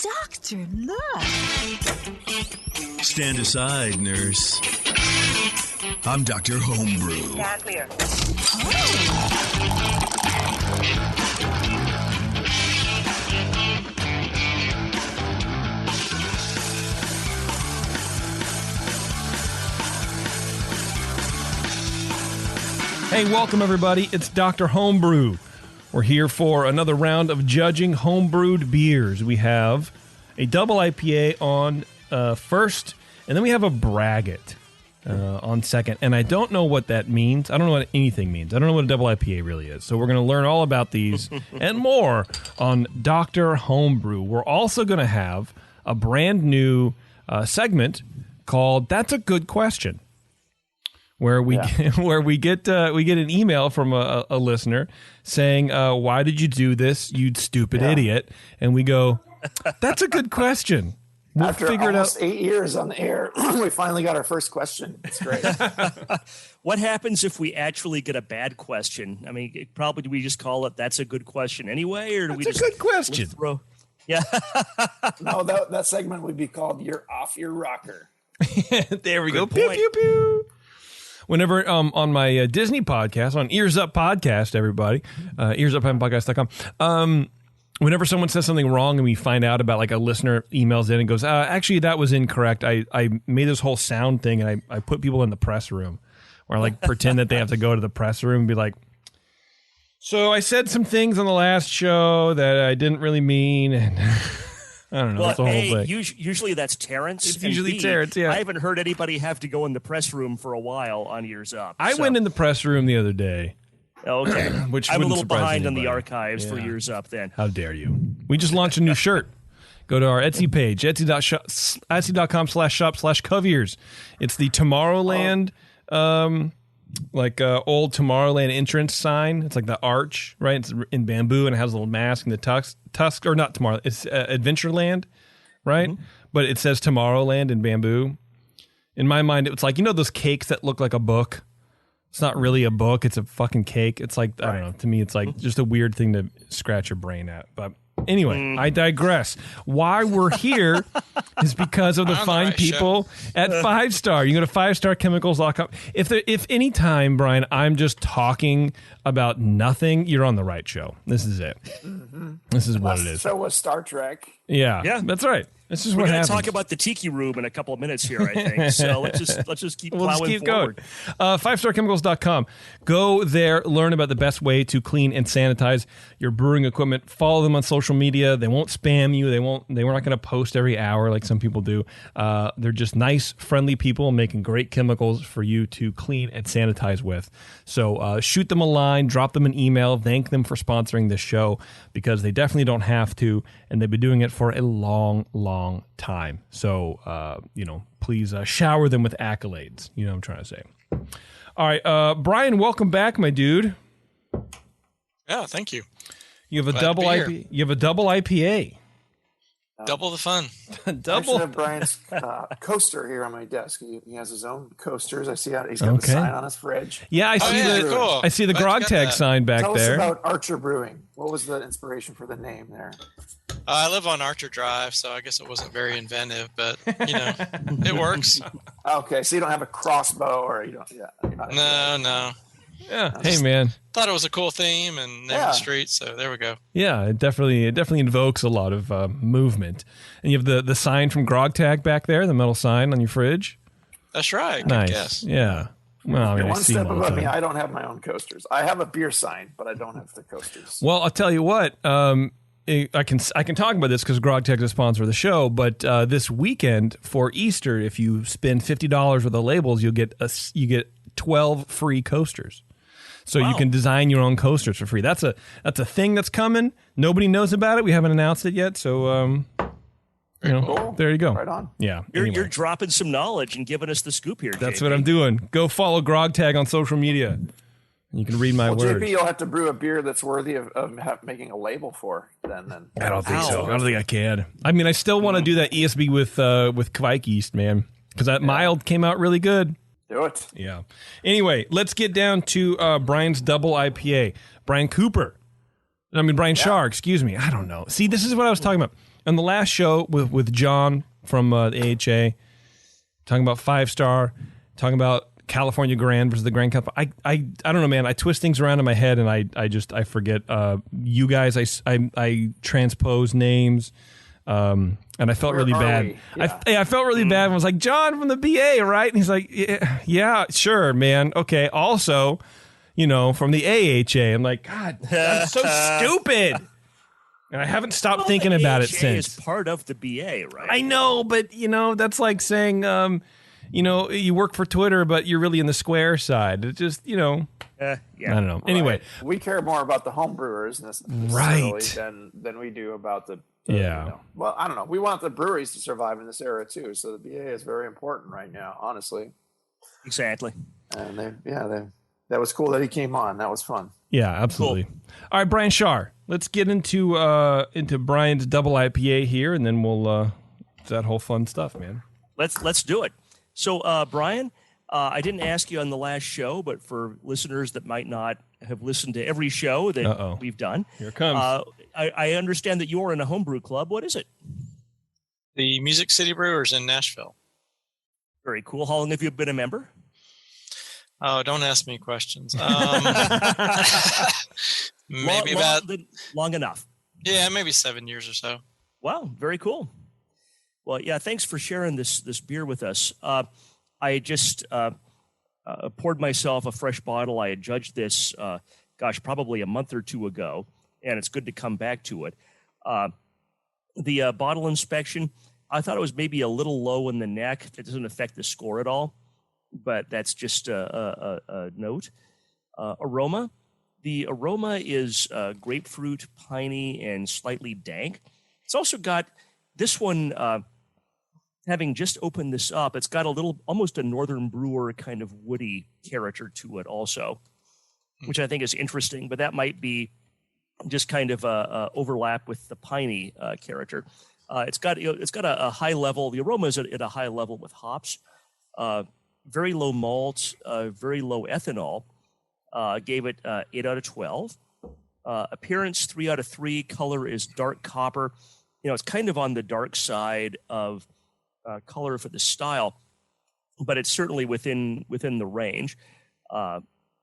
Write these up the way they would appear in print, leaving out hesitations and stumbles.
Doctor, look. Stand aside, nurse. I'm Dr. Homebrew. Stand clear. Hey, welcome everybody. It's Dr. Homebrew. We're here for another round of judging homebrewed beers. We have a double IPA on first, and then we have a Braggot on second. And I don't know what that means. I don't know what anything means. I don't know what a double IPA really is. So we're going to learn all about these and more on Dr. Homebrew. We're also going to have a brand new segment called That's a Good Question, where we get an email from a listener saying, "Why did you do this, you stupid idiot?" And we go, "That's a good question." We'll After figure almost it out. 8 years on the air, we finally got our first question. It's great. What happens if we actually get a bad question? I mean, probably do we just call it "That's a good question" anyway, or do we That's just a good question. throw? Yeah. No, that segment would be called "You're Off Your Rocker." There we go. Good Pew point. pew pew. Whenever on my Disney podcast, on Ears Up Podcast, everybody, earsuppodcast.com, whenever someone says something wrong and we find out about, like, a listener emails in and goes, actually, that was incorrect. I made this whole sound thing and I put people in the press room or, like, pretend that they have to go to the press room and be like, so I said some things on the last show that I didn't really mean, and I don't know. That's the whole thing. Usually that's Terrence. It's and usually B, Terrence, yeah. I haven't heard anybody have to go in the press room for a while on Ears Up. I went in the press room the other day. Okay. Which I'm a wouldn't little surprise behind on the anybody. archives for Yeah. Ears Up then. How dare you? We just launched a new shirt. Go to our Etsy page, etsy.com/shop/coveyears. It's the Tomorrowland, old Tomorrowland entrance sign. It's like the arch, right? It's in bamboo and it has a little mask and the tusk, or not Tomorrow. It's Adventureland, right? Mm-hmm. But it says Tomorrowland in bamboo. In my mind, it's like, you know those cakes that look like a book? It's not really a book. It's a fucking cake. It's like, I don't know. To me, it's like just a weird thing to scratch your brain at. But anyway, I digress. Why we're here is because of the fine people at 5 Star. You go to 5starchemicals.com. If any time, Brian, I'm just talking about nothing, you're on the right show. This is it. Mm-hmm. This is what it is. So was Star Trek. Yeah, that's right. This is We're what going happens. to talk about the Tiki Room in a couple of minutes here, I think. So let's just keep plowing Let's keep forward. going. 5starchemicals.com. Go there, learn about the best way to clean and sanitize your brewing equipment. Follow them on social media. They won't spam you. They were not going to post every hour like some people do. They're just nice, friendly people making great chemicals for you to clean and sanitize with. So shoot them a line, drop them an email, thank them for sponsoring this show, because they definitely don't have to, and they've been doing it for a long, long time. So, please shower them with accolades. You know what I'm trying to say. All right, Brian, welcome back, my dude. Yeah, thank you. You have a Glad double to be here. IPA. You have a double IPA. Double the fun. I Double. should have Brian's coaster here on my desk. He has his own coasters. I see he's got a sign on his fridge. Yeah, I see yeah, the cool. I see the Glad you grog got tag that. sign back Tell there. us about Archer Brewing. What was the inspiration for the name there? I live on Archer Drive, so I guess it wasn't very inventive, but it works. Okay, so you don't have a crossbow, or you don't? Yeah, you're not No. Yeah. Hey, man. Thought it was a cool theme and name of the street, so there we go. Yeah, it definitely invokes a lot of movement. And you have the sign from Grog Tag back there, the metal sign on your fridge. That's right. Nice. Good guess. Yeah. Well, I mean, You're I one see step them all the above me. time. I don't have my own coasters. I have a beer sign, but I don't have the coasters. Well, I'll tell you what. I can talk about this because Grog Tag is a sponsor of the show. But this weekend for Easter, if you spend $50 with the labels, you get 12 free coasters. So you can design your own coasters for free. That's a thing that's coming. Nobody knows about it. We haven't announced it yet. So Cool. there you go. Right on. Yeah. You're dropping some knowledge and giving us the scoop here. That's JP. what I'm doing. Go follow Grog Tag on social media. You can read my words. JP, you'll have to brew a beer that's worthy of making a label for. Then I don't think so. I don't think I can. I mean, I still want to do that ESB with Kvike Yeast, man, because that mild came out really good. do it. Yeah. Anyway, let's get down to Brian's double IPA. Brian Shar, excuse me. I don't know. See, this is what I was talking about. on the last show with John from the AHA, talking about 5-star, talking about California Grand versus the Grand Cup. I don't know, man. I twist things around in my head, and I forget. You guys, I transpose names, and I felt really bad. Yeah. I felt really bad. I was like, John from the BA, right? And he's like, yeah, sure, man. Okay. Also, from the AHA. I'm like, God, that's so stupid. And I haven't stopped thinking about it since. Is part of the BA, right? I know, but that's like saying, you work for Twitter, but you're really in the Square side. It just, yeah. I don't know. Anyway, right. We care more about the home brewers necessarily than we do about the well, I don't know. We want the breweries to survive in this era too. So the BA is very important right now, honestly. Exactly. And that was cool that he came on. That was fun. Yeah, absolutely. Cool. All right, Brian Scharr. Let's get into Brian's double IPA here, and then we'll that whole fun stuff, man. Let's do it. So, Brian, I didn't ask you on the last show, but for listeners that might not have listened to every show that we've done, here it comes. I understand that you're in a homebrew club. What is it? The Music City Brewers in Nashville. Very cool. How long have you been a member? Oh, don't ask me questions. Maybe long enough. Yeah, maybe 7 years or so. Wow, very cool. Well, yeah, thanks for sharing this beer with us. I just poured myself a fresh bottle. I had judged this, probably a month or two ago, and it's good to come back to it. The bottle inspection, I thought it was maybe a little low in the neck. It doesn't affect the score at all, but that's just a note. Aroma. The aroma is grapefruit, piney, and slightly dank. It's also got this one, having just opened this up, it's got almost a Northern Brewer kind of woody character to it also, which I think is interesting, but that might be just kind of overlap with the piney character. It's got a high level. The aroma is at a high level with hops. Very low malt, very low ethanol. Gave it 8 out of 12. Appearance 3 out of 3. Color is dark copper. It's kind of on the dark side of color for the style, but it's certainly within the range.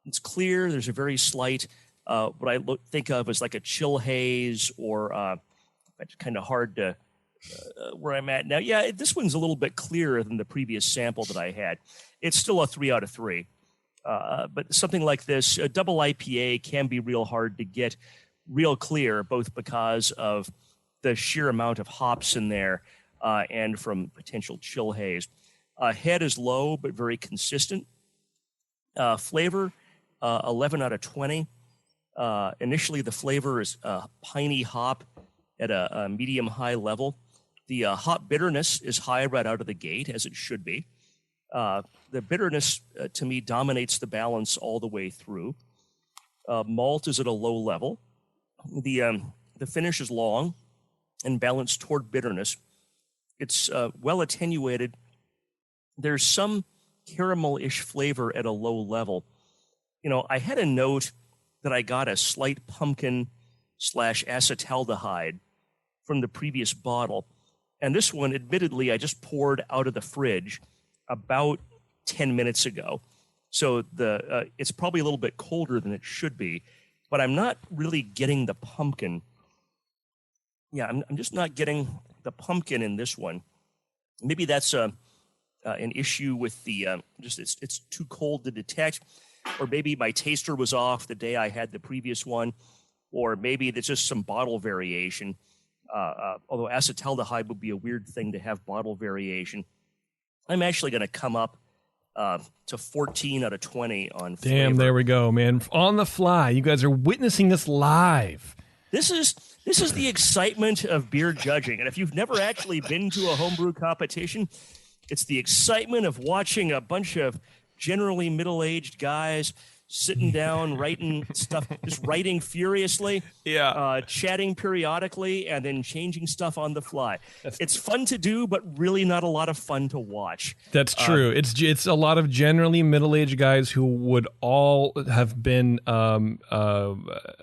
It's clear. There's a very slight what I think of as like a chill haze, or it's kind of hard to where I'm at now. Yeah, this one's a little bit clearer than the previous sample that I had. It's still a 3 out of 3. But something like this, a double IPA can be real hard to get real clear, both because of the sheer amount of hops in there and from potential chill haze. Head is low, but very consistent. Flavor, 11 out of 20. Initially, the flavor is piney hop at a medium-high level. The hop bitterness is high right out of the gate, as it should be. The bitterness, to me, dominates the balance all the way through. Malt is at a low level. The finish is long and balanced toward bitterness. It's well attenuated. There's some caramel-ish flavor at a low level. I had a note that I got a slight pumpkin / acetaldehyde from the previous bottle. And this one, admittedly, I just poured out of the fridge about 10 minutes ago. So it's probably a little bit colder than it should be, but I'm not really getting the pumpkin. Yeah, I'm just not getting the pumpkin in this one. Maybe that's an issue with the it's too cold to detect, or maybe my taster was off the day I had the previous one, or maybe there's just some bottle variation. Although acetaldehyde would be a weird thing to have bottle variation. I'm actually going to come up to 14 out of 20 on flavor. Damn, there we go, man. On the fly. You guys are witnessing this live. This is the excitement of beer judging. And if you've never actually been to a homebrew competition, it's the excitement of watching a bunch of generally middle-aged guys sitting down, writing stuff, just writing furiously, chatting periodically, and then changing stuff on the fly. It's fun to do, but really not a lot of fun to watch. That's true. It's a lot of generally middle-aged guys who would all have been Yeah.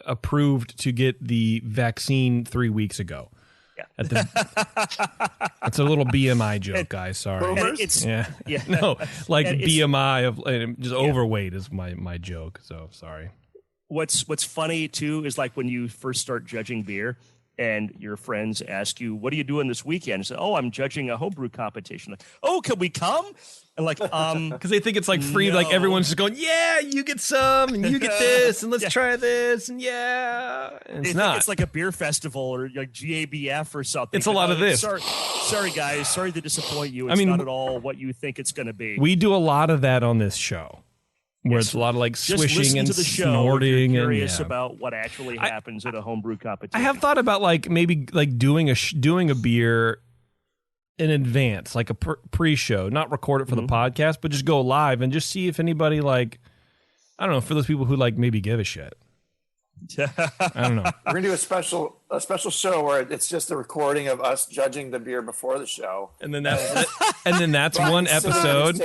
approved to get the vaccine 3 weeks ago. Yeah. At the, it's a little BMI joke, guys. Sorry. No, like BMI of just overweight is my joke. So sorry. What's funny too is like when you first start judging beer, and your friends ask you, "What are you doing this weekend?" And say, "Oh, I'm judging a homebrew competition." Like, "Oh, can we come?" And like, because they think it's like free. No. Like everyone's just going, "Yeah, you get some, and you get this, and let's try this, and yeah." And it's not. It's like a beer festival or like GABF or something. It's a lot of this. Sorry, guys. Sorry to disappoint you. It's not at all what you think it's going to be. We do a lot of that on this show. Where it's a lot of like swishing and to the show snorting. If you're curious and about what actually happens at a homebrew competition. I have thought about like maybe like doing a beer in advance, like a pre-show, not record it for the podcast, but just go live and just see if anybody like, I don't know, for those people who like maybe give a shit. I don't know. We're gonna do a special show where it's just a recording of us judging the beer before the show, and then that's one episode.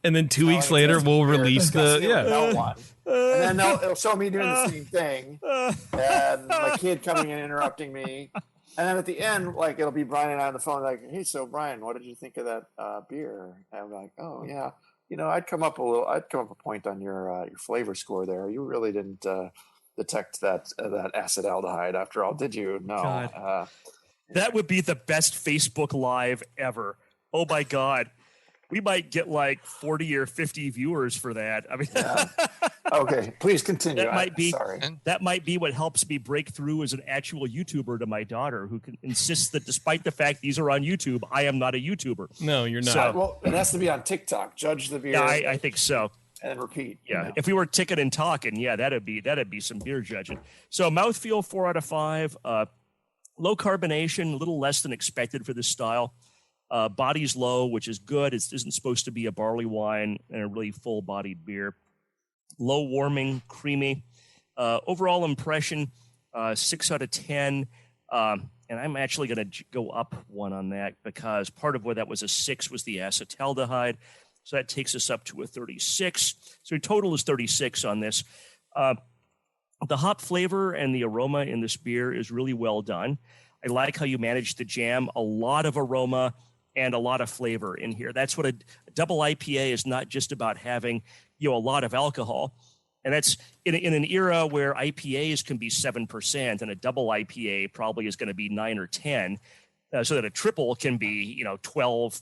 And then 2 weeks later, we'll release and then it'll show me doing the same thing, and my kid coming in interrupting me, and then at the end, like it'll be Brian and I on the phone, like, "Hey, so Brian, what did you think of that beer?" And I'm like, "Oh yeah, I'd come up a point on your flavor score there. You really didn't." Detect that acetaldehyde after all, did you? No. God. That would be the best Facebook Live ever. Oh my God. We might get like 40 or 50 viewers for that. I mean, okay, please continue. That might be what helps me break through as an actual YouTuber to my daughter, who can insist that despite the fact these are on YouTube, I am not a YouTuber. No, you're not. So, well, it has to be on TikTok. Judge the beer. Yeah, I think so. And repeat. Yeah, if we were ticking and talking, that'd be some beer judging. So mouthfeel 4 out of 5. Low carbonation, a little less than expected for this style. Body's low, which is good. It isn't supposed to be a barley wine and a really full-bodied beer. Low warming, creamy. Overall impression, 6 out of 10. And I'm actually going to go up 1 on that because part of where that was a 6 was the acetaldehyde. So that takes us up to a 36. So your total is 36 on this. The hop flavor and the aroma in this beer is really well done. I like how you managed to jam a lot of aroma and a lot of flavor in here. That's what a double IPA is, not just about having a lot of alcohol. And that's in an era where IPAs can be 7% and a double IPA probably is going to be 9 or 10, so that a triple can be 12.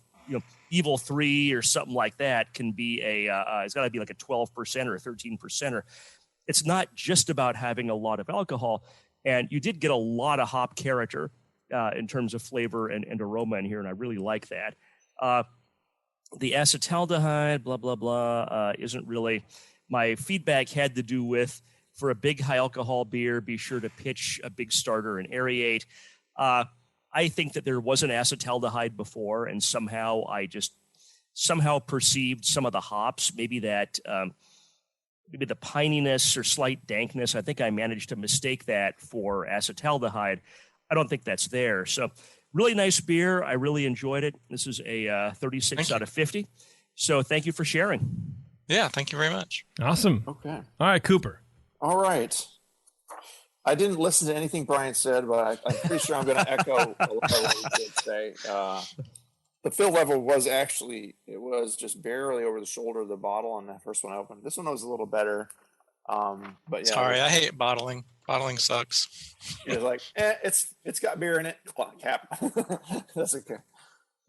Evil 3 or something like that can be it's got to be like a 12% or a 13%. It's not just about having a lot of alcohol. And you did get a lot of hop character in terms of flavor and aroma in here, and I really like that. The acetaldehyde, blah, blah, blah, isn't really. My feedback had to do with, for a big high alcohol beer, be sure to pitch a big starter and aerate. I think that there was an acetaldehyde before, and somehow I just perceived some of the hops, maybe that maybe the pininess or slight dankness. I think I managed to mistake that for acetaldehyde. I don't think that's there. So really nice beer. I really enjoyed it. This is a 36 out of 50. So thank you for sharing. Yeah, thank you very much. Awesome. Okay. All right, Cooper. All right. I didn't listen to anything Brian said, but I'm pretty sure I'm going to echo a lot of what he did say. The fill level was just barely over the shoulder of the bottle on that first one I opened. This one was a little better. But yeah. Sorry, I hate bottling. Bottling sucks. You're like, it's got beer in it. Come on, cap. That's okay.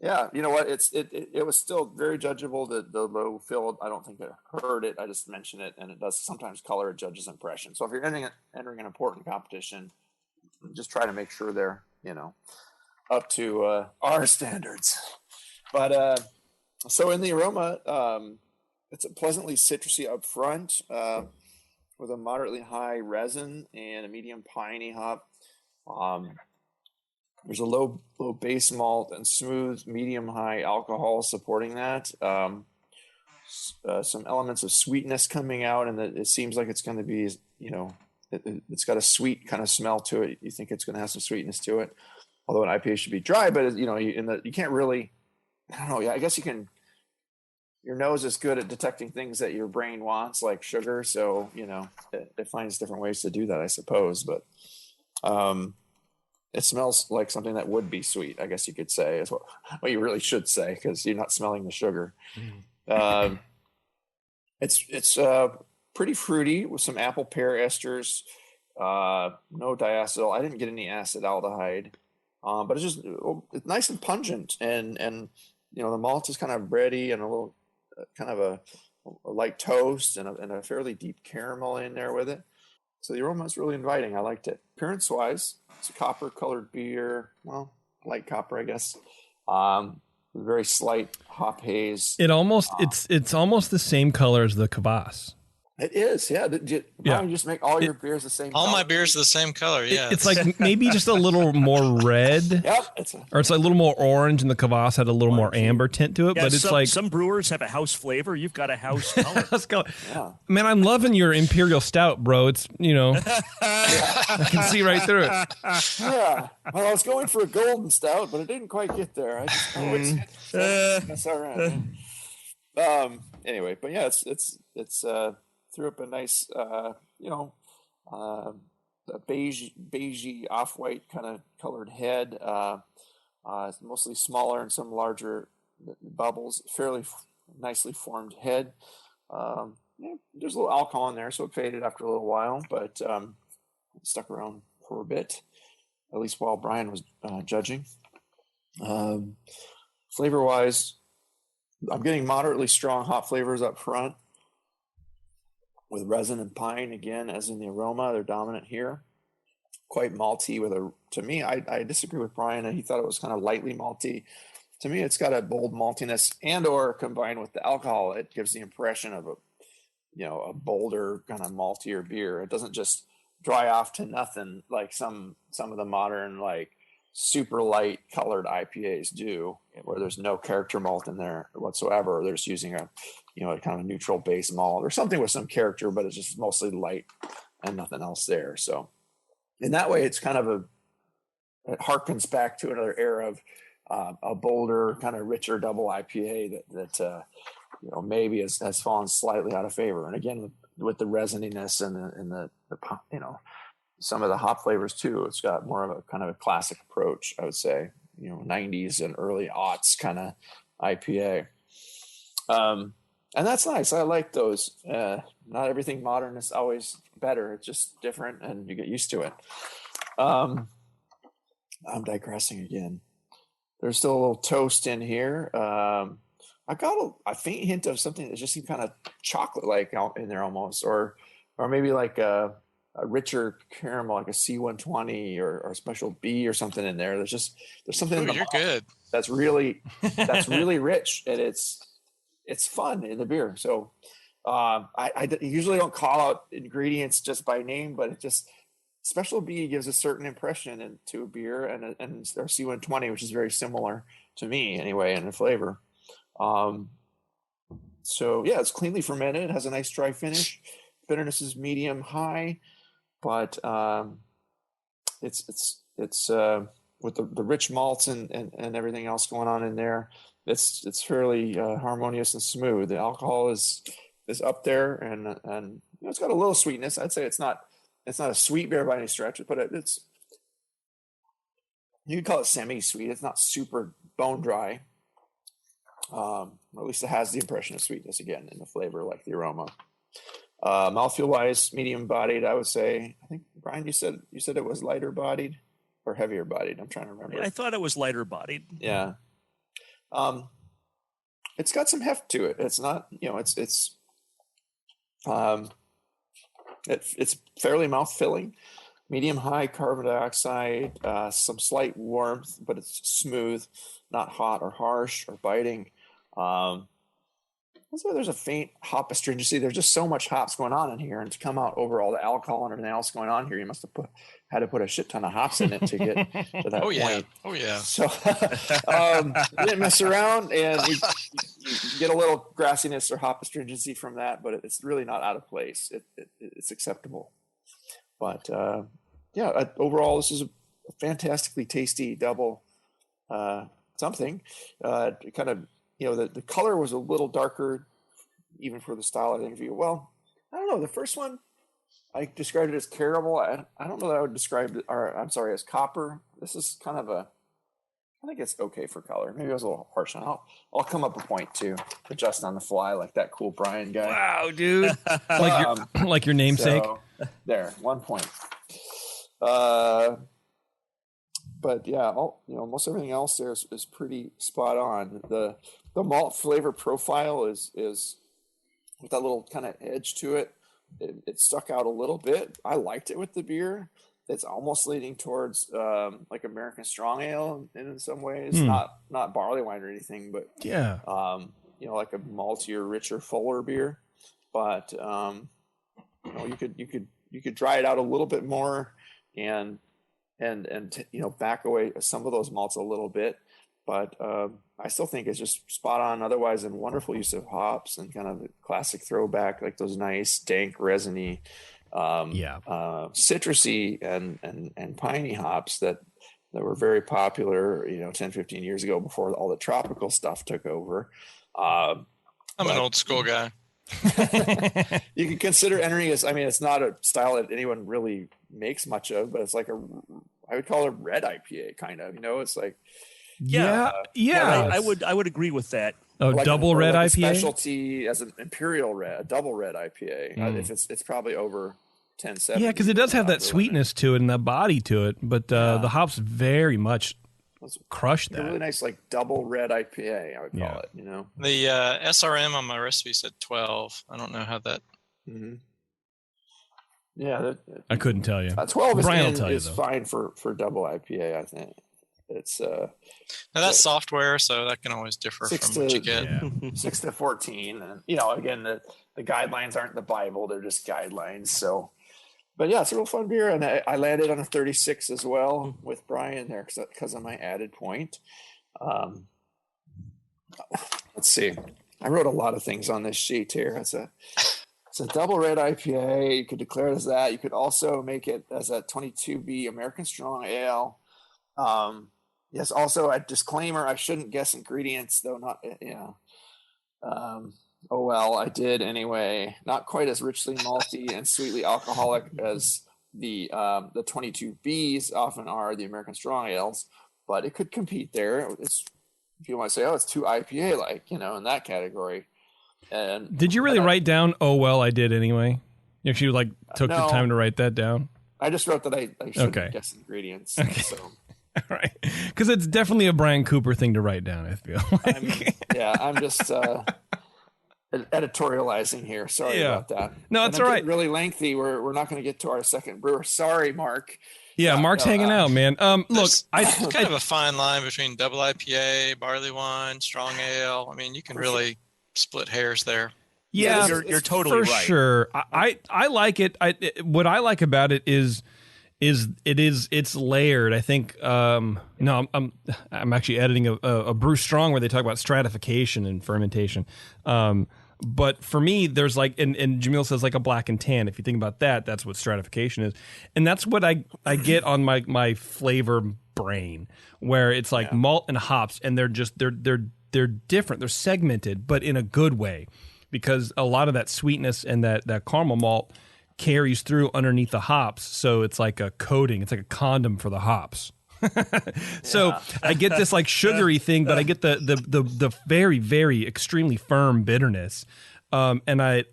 Yeah, you know what? It was still very judgeable. The low fill, I don't think it hurt it. I just mentioned it, and it does sometimes color a judge's impression. So if you're entering an important competition, just try to make sure they're up to our standards. But so in the aroma, it's a pleasantly citrusy up front with a moderately high resin and a medium piney hop. There's a low base malt and smooth medium high alcohol supporting that. Some elements of sweetness coming out, and it seems like it's going to be, it's got a sweet kind of smell to it. You think it's going to have some sweetness to it, although an IPA should be dry. But you can't really, I don't know. Yeah, I guess you can. Your nose is good at detecting things that your brain wants, like sugar. So it finds different ways to do that, I suppose. But It smells like something that would be sweet, I guess you could say, is what you really should say, because you're not smelling the sugar. It's pretty fruity with some apple pear esters, no diacetyl. I didn't get any acetaldehyde, but it's just it's nice and pungent, and the malt is kind of bready and a little kind of a light toast and a fairly deep caramel in there with it. So the aroma is really inviting. I liked it. Appearance wise, it's a copper colored beer. Well, light copper, I guess. Very slight hop haze. It's almost the same color as the kvass. It is, yeah. Why don't you just make all your beers the same color? All my beers are the same color, yeah. It's like maybe just a little more red. Yep. Or it's like a little more orange, and the kvass had a little more amber tint to it. Yeah, but it's like some brewers have a house flavor. You've got a house color. Let's go. Yeah. Man, I'm loving your Imperial Stout, bro. It's, I can see right through it. Yeah. Well, I was going for a golden stout, but it didn't quite get there. I just that's all right. Anyway, but yeah, it's threw up a nice, a beigey off-white kind of colored head. It's mostly smaller and some larger bubbles. Fairly nicely formed head. There's a little alcohol in there, so it faded after a little while, but it stuck around for a bit, at least while Brian was judging. Flavor-wise, I'm getting moderately strong hop flavors up front, with resin and pine again, as in the aroma. They're dominant here. Quite malty to me, I disagree with Brian. He thought it was kind of lightly malty. To me, it's got a bold maltiness, and or combined with the alcohol, it gives the impression of a bolder kind of maltier beer. It doesn't just dry off to nothing like some of the modern, like, super light colored IPAs do, where there's no character malt in there whatsoever. They're just using a kind of neutral base malt or something with some character, but it's just mostly light and nothing else there. So in that way, it's kind of it harkens back to another era of a bolder, kind of richer double IPA that maybe has fallen slightly out of favor. And again, with the resininess and the some of the hop flavors too, it's got more of a kind of a classic approach, I would say, 90s and early aughts kind of IPA. And that's nice. I like those. Not everything modern is always better. It's just different and you get used to it. I'm digressing again. There's still a little toast in here. I got a faint hint of something that just seemed kind of chocolate-like out in there almost, or maybe like a richer caramel, like a C120 or a special B or something in there. There's something in the you're good. that's really rich, and it's fun in the beer. So I usually don't call out ingredients just by name, but it just special B gives a certain impression to a beer, and our C120, which is very similar to me anyway in the flavor. So yeah, it's cleanly fermented. It has a nice dry finish. Bitterness is medium high. But it's with the rich malts and everything else going on in there, it's fairly harmonious and smooth. The alcohol is up there, and it's got a little sweetness. I'd say it's not a sweet beer by any stretch, but it's, you could call it semi-sweet. It's not super bone dry. Or at least it has the impression of sweetness again in the flavor, like the aroma. Mouthfeel wise, medium bodied, I would say. I think, Brian, you said it was lighter bodied or heavier bodied. I'm trying to remember. I thought it was lighter bodied. Yeah. It's got some heft to it. It's not, it's fairly mouth filling, medium high carbon dioxide, some slight warmth, but it's smooth, not hot or harsh or biting. So there's a faint hop astringency. There's just so much hops going on in here, and to come out over all the alcohol and everything else going on here, you must have had to put a shit ton of hops in it to get to that point. Oh yeah. So you didn't mess around, and you get a little grassiness or hop astringency from that, but it's really not out of place. It's acceptable. But overall, this is a fantastically tasty double something. Kind of. The color was a little darker, even for the style, I think. Well, I don't know. The first one, I described it as caramel. I don't know that I would describe it, or I'm sorry, as copper. This is kind of I think it's okay for color. Maybe I was a little harsh on it. I'll come up a point too, adjust on the fly like that cool Brian guy. Wow, dude. like your namesake. So, there, 1 point. But yeah, most everything else there is pretty spot on. The malt flavor profile is with that little kind of edge to it. It stuck out a little bit. I liked it with the beer. It's almost leaning towards like American Strong Ale in some ways, not barley wine or anything, but yeah, like a maltier, richer, fuller beer. But you could dry it out a little bit more and back away some of those malts a little bit. But I still think it's just spot on. Otherwise, and wonderful use of hops and kind of a classic throwback, like those nice dank resiny. Citrusy and piney hops that were very popular, 10, 15 years ago before all the tropical stuff took over. I'm an old school guy. You can consider entering as, it's not a style that anyone really makes much of, but it's like I would call it a red IPA kind of, it's like, I would agree with that. Oh, like double red IPA? Specialty as an imperial red, a double red IPA. If it's probably over 10-7. Yeah, because it does have that sweetness to it and that body to it, but the hops very much crush that. A really nice like double red IPA, I would call it. The SRM on my recipe said 12. I don't know how that. Mm-hmm. Yeah, I couldn't tell you. 12 is fine for double IPA. I think it's now that's software, so that can always differ from what you get. 6 to 14, and again the guidelines aren't the Bible; they're just guidelines. So, but yeah, it's a real fun beer, and I landed on a 36 as well with Brian there because of my added point. Let's see, I wrote a lot of things on this sheet here. It's a double red IPA. You could declare it as that. You could also make it as a 22B American Strong Ale. Yes, also a disclaimer, I shouldn't guess ingredients, though not, oh well, I did anyway. Not quite as richly malty and sweetly alcoholic as the 22Bs often are, the American Strong Ales, but it could compete there. If you want to say, it's too IPA-like, in that category. And did you really write down, oh well, I did anyway? You actually took the time to write that down? I just wrote that I shouldn't guess ingredients. Okay. So. All right, because it's definitely a Brian Cooper thing to write down, I feel like. I'm just editorializing here. Sorry about that. No, it's all right. Really lengthy. We're not going to get to our second brewer. Sorry, Mark. Yeah, Mark's hanging out, man. Look, it's kind of a fine line between double IPA, barley wine, strong ale. You can really split hairs there. Yeah, you're totally right. For sure. I like it. What I like about it is it's layered. I think I'm actually editing a Brew Strong where they talk about stratification and fermentation. But for me, there's and Jamil says a black and tan. If you think about that, that's what stratification is. And that's what I get on my flavor brain, where it's malt and hops, and they're different. They're segmented, but in a good way, because a lot of that sweetness and that caramel malt carries through underneath the hops, so it's like a coating. It's like a condom for the hops. So I get this sugary thing, but I get the very, very extremely firm bitterness, and I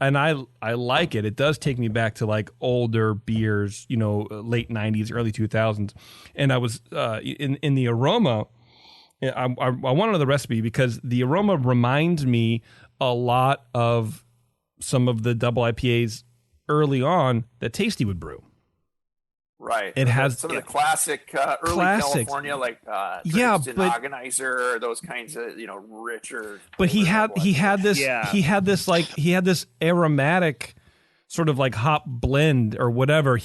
like it. It does take me back to older beers, late 90s, early 2000s, and I was in the aroma. I wanted the recipe because the aroma reminds me a lot of some of the double IPAs early on that Tasty would brew. Right. It has some of the classic early California, Organizer, those kinds of, richer. But he had this aromatic sort of hop blend or whatever.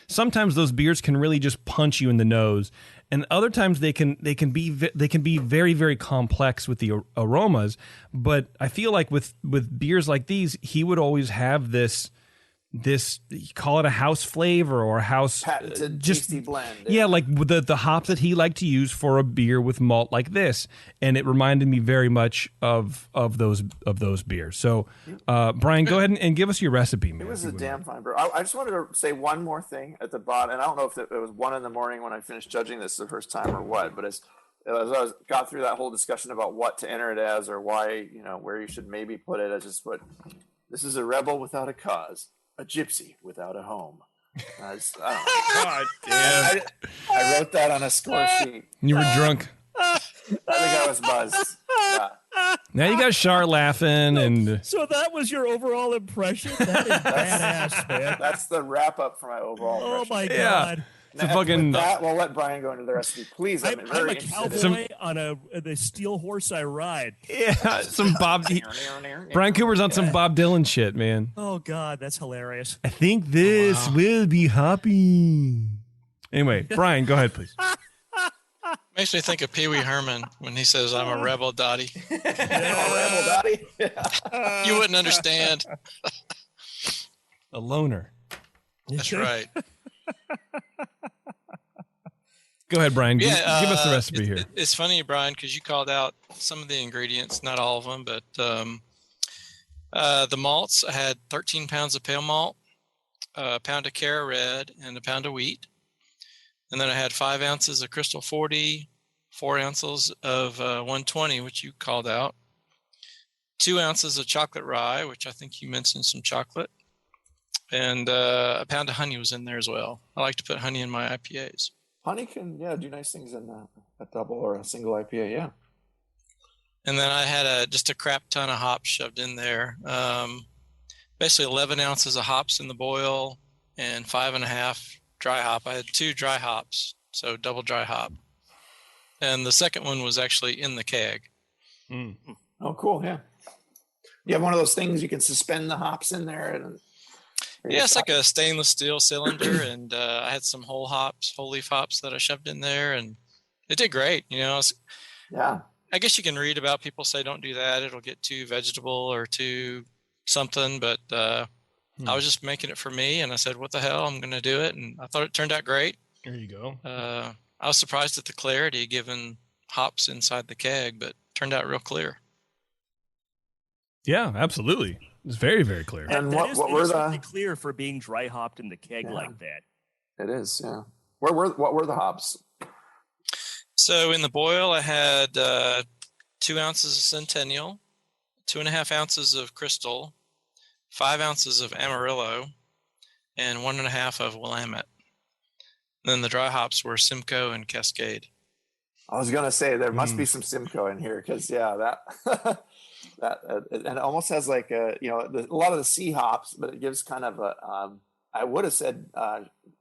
Sometimes those beers can really just punch you in the nose, and other times they can be very, very complex with the aromas. But I feel like with beers like these, he would always have this this, you call it a house flavor or a house Patented just tasty blend. yeah, like the hops that he liked to use for a beer with malt like this, and it reminded me very much of those beers. So, Brian, go ahead and give us your recipe, man. It was a damn fine brew. I just wanted to say one more thing at the bottom, and I don't know if it was 1 a.m. when I finished judging this the first time or what, but as I got through that whole discussion about what to enter it as or why, where you should maybe put it, I just put, this is a rebel without a cause, a gypsy without a home. God damn. I wrote that on a score sheet. You were drunk. I think I was buzzed. Yeah. Now you got Char laughing, and So that was your overall impression? That is badass, man. That's the wrap up for my overall Oh, impression. my Yeah. God. it's a fucking. That, we'll let Brian go into the recipe, please. I'm very a interested. cowboy on the steel horse I ride. Yeah, some Bob. Brian Cooper's on some Bob Dylan shit, man. Oh, God, that's hilarious. I think this will be hoppy. Anyway, Brian, go ahead, please. Makes me think of Pee Wee Herman when he says, "I'm a rebel, Dottie." Rebel Dottie. You wouldn't understand. A loner. That's right. Go ahead, Brian. Give us the recipe here. It's funny, Brian, because you called out some of the ingredients, not all of them, but the malts. I had 13 pounds of pale malt, a pound of Cara Red, and a pound of wheat. And then I had 5 ounces of Crystal 40, 4 ounces of 120, which you called out, 2 ounces of chocolate rye, which I think you mentioned some chocolate, and a pound of honey was in there as well. I like to put honey in my IPAs. Honey can, do nice things in a double or a single IPA, yeah. And then I had just a crap ton of hops shoved in there. Basically 11 ounces of hops in the boil and 5.5 dry hop. I had 2 dry hops, so double dry hop. And the second one was actually in the keg. Mm. Oh, cool, yeah. You have one of those things you can suspend the hops in there. Yeah, it's like a stainless steel cylinder, and I had some whole leaf hops that I shoved in there, and it did great. Yeah. I guess you can read about people say don't do that; it'll get too vegetable or too something. But I was just making it for me, and I said, "What the hell? I'm going to do it," and I thought it turned out great. There you go. I was surprised at the clarity given hops inside the keg, but it turned out real clear. Yeah, absolutely. It's very, very clear. And That what were certainly the clear for being dry hopped in the keg like that? It is, yeah. What were the hops? So in the boil, I had 2 ounces of Centennial, 2.5 ounces of Crystal, 5 ounces of Amarillo, and 1.5 of Willamette. Then the dry hops were Simcoe and Cascade. I was gonna say there must be some Simcoe in here because that and it almost has like a lot of the C hops, but it gives kind of a I would have said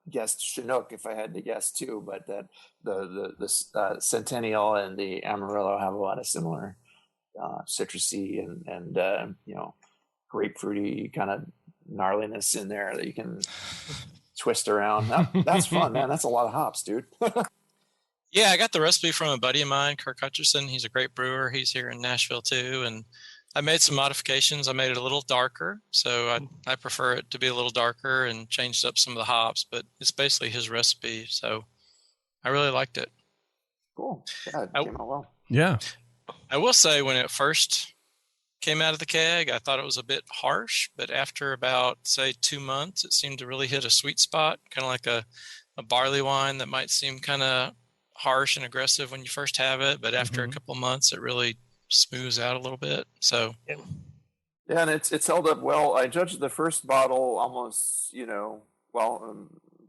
guessed Chinook if I had to guess too, but that the Centennial and the Amarillo have a lot of similar citrusy and grapefruity kind of gnarliness in there that you can twist around. That's fun, man. That's a lot of hops, dude. Yeah, I got the recipe from a buddy of mine, Kirk Hutcherson. He's a great brewer. He's here in Nashville too. And I made some modifications. I made it a little darker. So I prefer it to be a little darker and changed up some of the hops, but it's basically his recipe. So I really liked it. Cool. Yeah, it came out well. Yeah. I will say when it first came out of the keg, I thought it was a bit harsh, but after about, say, 2 months, it seemed to really hit a sweet spot, kind of like a barley wine that might seem kind of harsh and aggressive when you first have it, but after a couple of months, it really smooths out a little bit. So, yeah, and it's held up well. I judged the first bottle almost,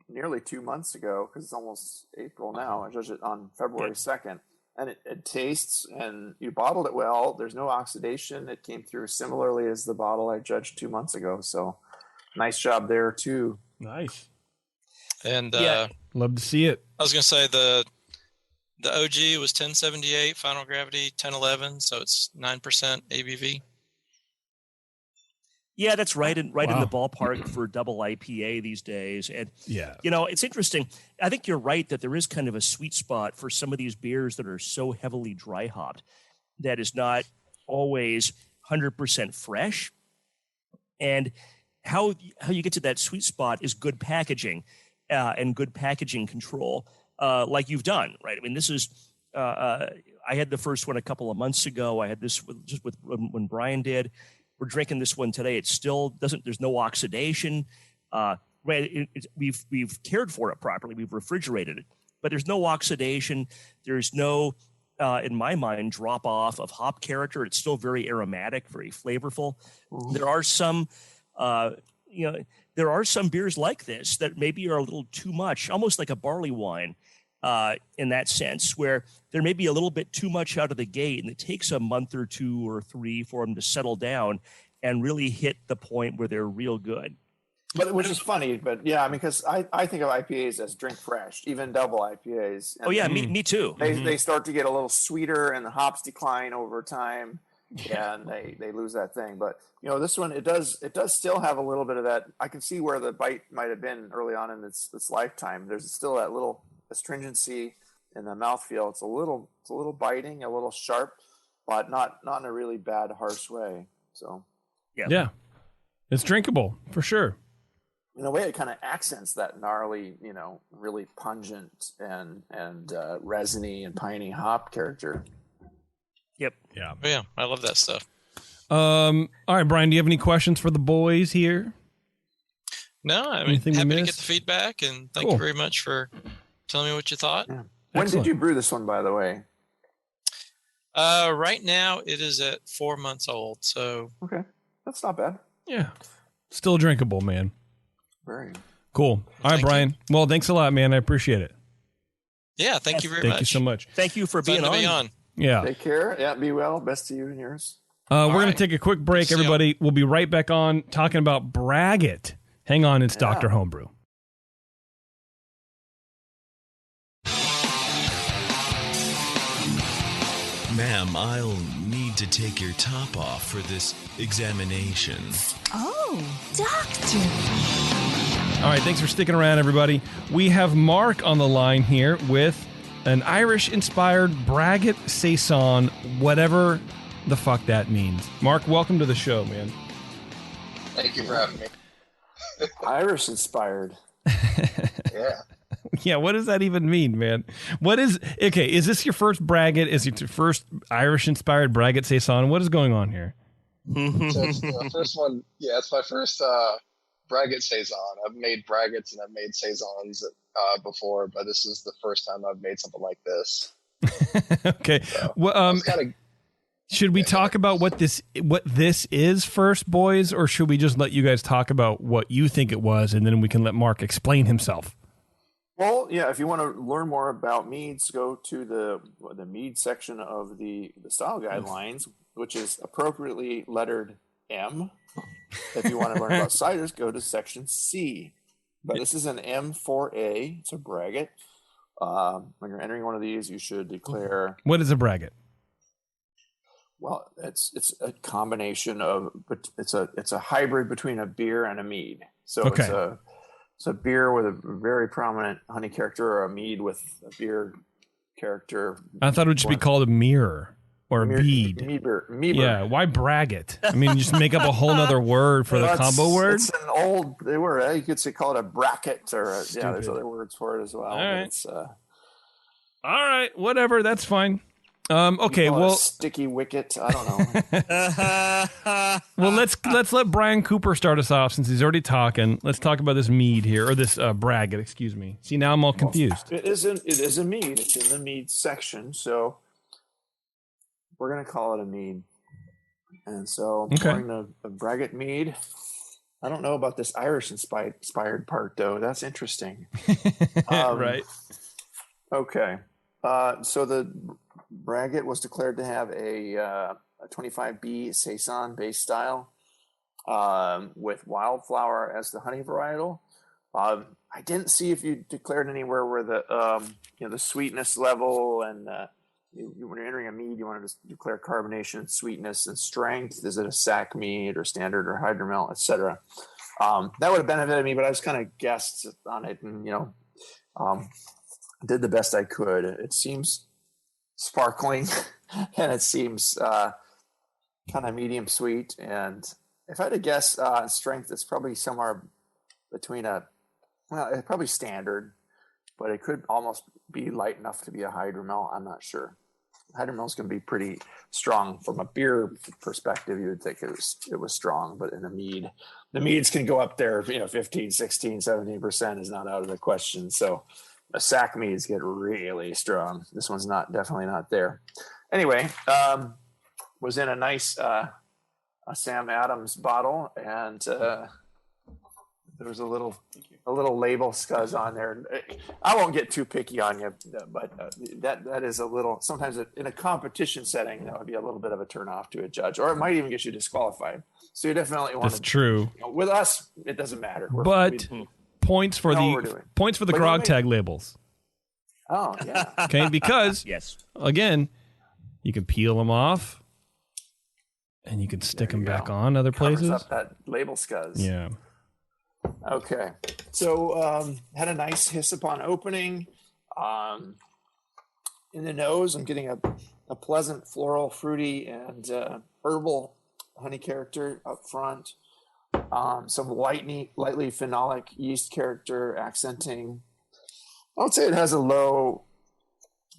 nearly 2 months ago because it's almost April now. I judged it on February 2nd, and it tastes. And you bottled it well. There's no oxidation. It came through similarly as the bottle I judged 2 months ago. So, nice job there too. Nice. And love to see it. I was going to say the OG was 1078, final gravity 1011, so it's 9% ABV. Yeah, that's right in Wow. the ballpark for double IPA these days. And Yeah. it's interesting. I think you're right that there is kind of a sweet spot for some of these beers that are so heavily dry hopped that is not always 100% fresh. And how you get to that sweet spot is good packaging and good packaging control, like you've done, right? I mean, this is I had the first one a couple of months ago. I had this when Brian did. We're drinking this one today. It still doesn't. There's no oxidation. We've cared for it properly. We've refrigerated it, but there's no oxidation. There's no, in my mind, drop off of hop character. It's still very aromatic, very flavorful. Mm-hmm. There are some, there are some beers like this that maybe are a little too much, almost like a barley wine, in that sense, where there may be a little bit too much out of the gate, and it takes a month or 2 or 3 for them to settle down and really hit the point where they're real good. But which is funny, but yeah, because I think of IPAs as drink fresh, even double IPAs. And me too. They start to get a little sweeter, and the hops decline over time, and they lose that thing. But this one it does still have a little bit of that. I can see where the bite might have been early on in its lifetime. There's still that little astringency in the mouthfeel. It's a little biting, a little sharp, but not in a really bad, harsh way. So yeah, it's drinkable for sure. In a way, it kind of accents that gnarly, really pungent and resiny and piney hop character. Yep. Yeah. Oh, yeah. I love that stuff. All right, Brian, do you have any questions for the boys here? No, I mean, happy to get the feedback, and thank you very much for telling me what you thought. Yeah. When did you brew this one, by the way? Right now, it is at 4 months old. So okay, that's not bad. Yeah, still drinkable, man. Very cool. All right, Brian. Well, thanks a lot, man. I appreciate it. Yeah, thank you very much. Thank you so much. Thank you for being on. Yeah. Take care. Yeah, be well. Best to you and yours. We're going to take a quick break, everybody. We'll be right back on talking about Braggot. Hang on, it's Dr. Homebrew. Ma'am, I'll need to take your top off for this examination. Oh, doctor. All right, thanks for sticking around, everybody. We have Mark on the line here with an Irish-inspired Braggot Saison, whatever the fuck that means. Mark, welcome to the show, man. Thank you for having me. Irish-inspired. Yeah. Yeah, what does that even mean, man? Is this your first Braggot? Is it your first Irish-inspired Braggot Saison? What is going on here? So it's the first one. Yeah, it's my first Braggot Saison. I've made Braggots and I've made Saisons before, but this is the first time I've made something like this. Okay. So, well, should we talk about what this is first, boys, or should we just let you guys talk about what you think it was, and then we can let Mark explain himself? Well, yeah, if you want to learn more about meads, go to the mead section of the style guidelines, which is appropriately lettered M. If you want to learn about ciders, go to section C. But this is an M4A. It's a Braggot. When you're entering one of these, you should declare. What is a Braggot? Well, it's a combination of, it's a hybrid between a beer and a mead. So it's a beer with a very prominent honey character, or a mead with a beer character. I thought it would just be called a mirror or a bead. Meaber. Yeah, why Braggot? I mean, just make up a whole other word for the combo word? It's an old word. You could call it a bracket, or there's other words for it as well. All right. All right, whatever. That's fine. Okay, well, sticky wicket. I don't know. Well, let's let Brian Cooper start us off since he's already talking. Let's talk about this mead here, or this Braggot. Excuse me. See, now I'm all confused. It is a mead. It's in the mead section, so we're gonna call it a mead. And so, according to a Braggot mead, I don't know about this Irish inspired part though. That's interesting. Right. Okay. So the Braggot was declared to have a 25B Saison base style with wildflower as the honey varietal. I didn't see if you declared anywhere where the sweetness level and when you're entering a mead, you want to declare carbonation, sweetness, and strength. Is it a sack mead or standard or hydromel, etc.? That would have benefited me, but I just kind of guessed on it and did the best I could. It seems sparkling and it seems kind of medium sweet and if I had to guess, strength, it's probably somewhere between it's probably standard, but it could almost be light enough to be a hydromel. I'm not sure. Hydromel's can be pretty strong from a beer perspective. You would think it was strong, but in a mead, the meads can go up there, 15, 16, 17% is not out of the question. So the sack meads get really strong. This one's definitely not there. Anyway, was in a nice a Sam Adams bottle, and there was a little label scuzz on there. I won't get too picky on you, but that is a little. Sometimes in a competition setting, that would be a little bit of a turnoff to a judge, or it might even get you disqualified. So you definitely want. That's true. With us, it doesn't matter. Points for the grog tag labels. Oh yeah. Okay, because Yes. again, you can peel them off, and you can stick them back on other places. Covers up that label scuzz. Yeah. Okay, so had a nice hiss upon opening. In the nose, I'm getting a pleasant floral, fruity, and herbal honey character up front. Some lightly phenolic yeast character accenting. I would say it has a low.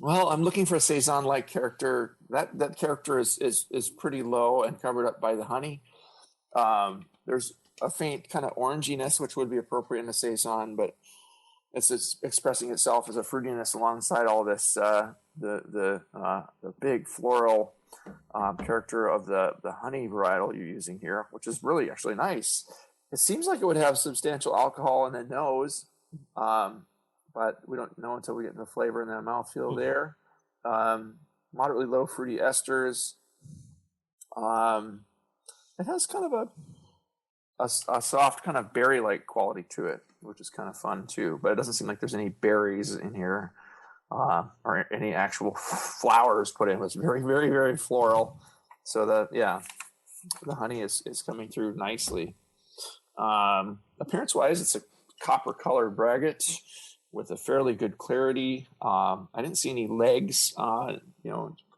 Well, I'm looking for a Saison-like character. That character is pretty low and covered up by the honey. There's a faint kind of oranginess, which would be appropriate in a Saison, but it's expressing itself as a fruitiness alongside all this, the big floral character of the honey varietal you're using here, which is really actually nice. It seems like it would have substantial alcohol in the nose, but we don't know until we get the flavor in the mouthfeel there. Moderately low fruity esters. It has kind of a soft kind of berry-like quality to it, which is kind of fun too. But it doesn't seem like there's any berries in here or any actual flowers put in. It's very, very, very floral. So the honey is coming through nicely. Appearance-wise, it's a copper-colored Braggot with a fairly good clarity. I didn't see any legs,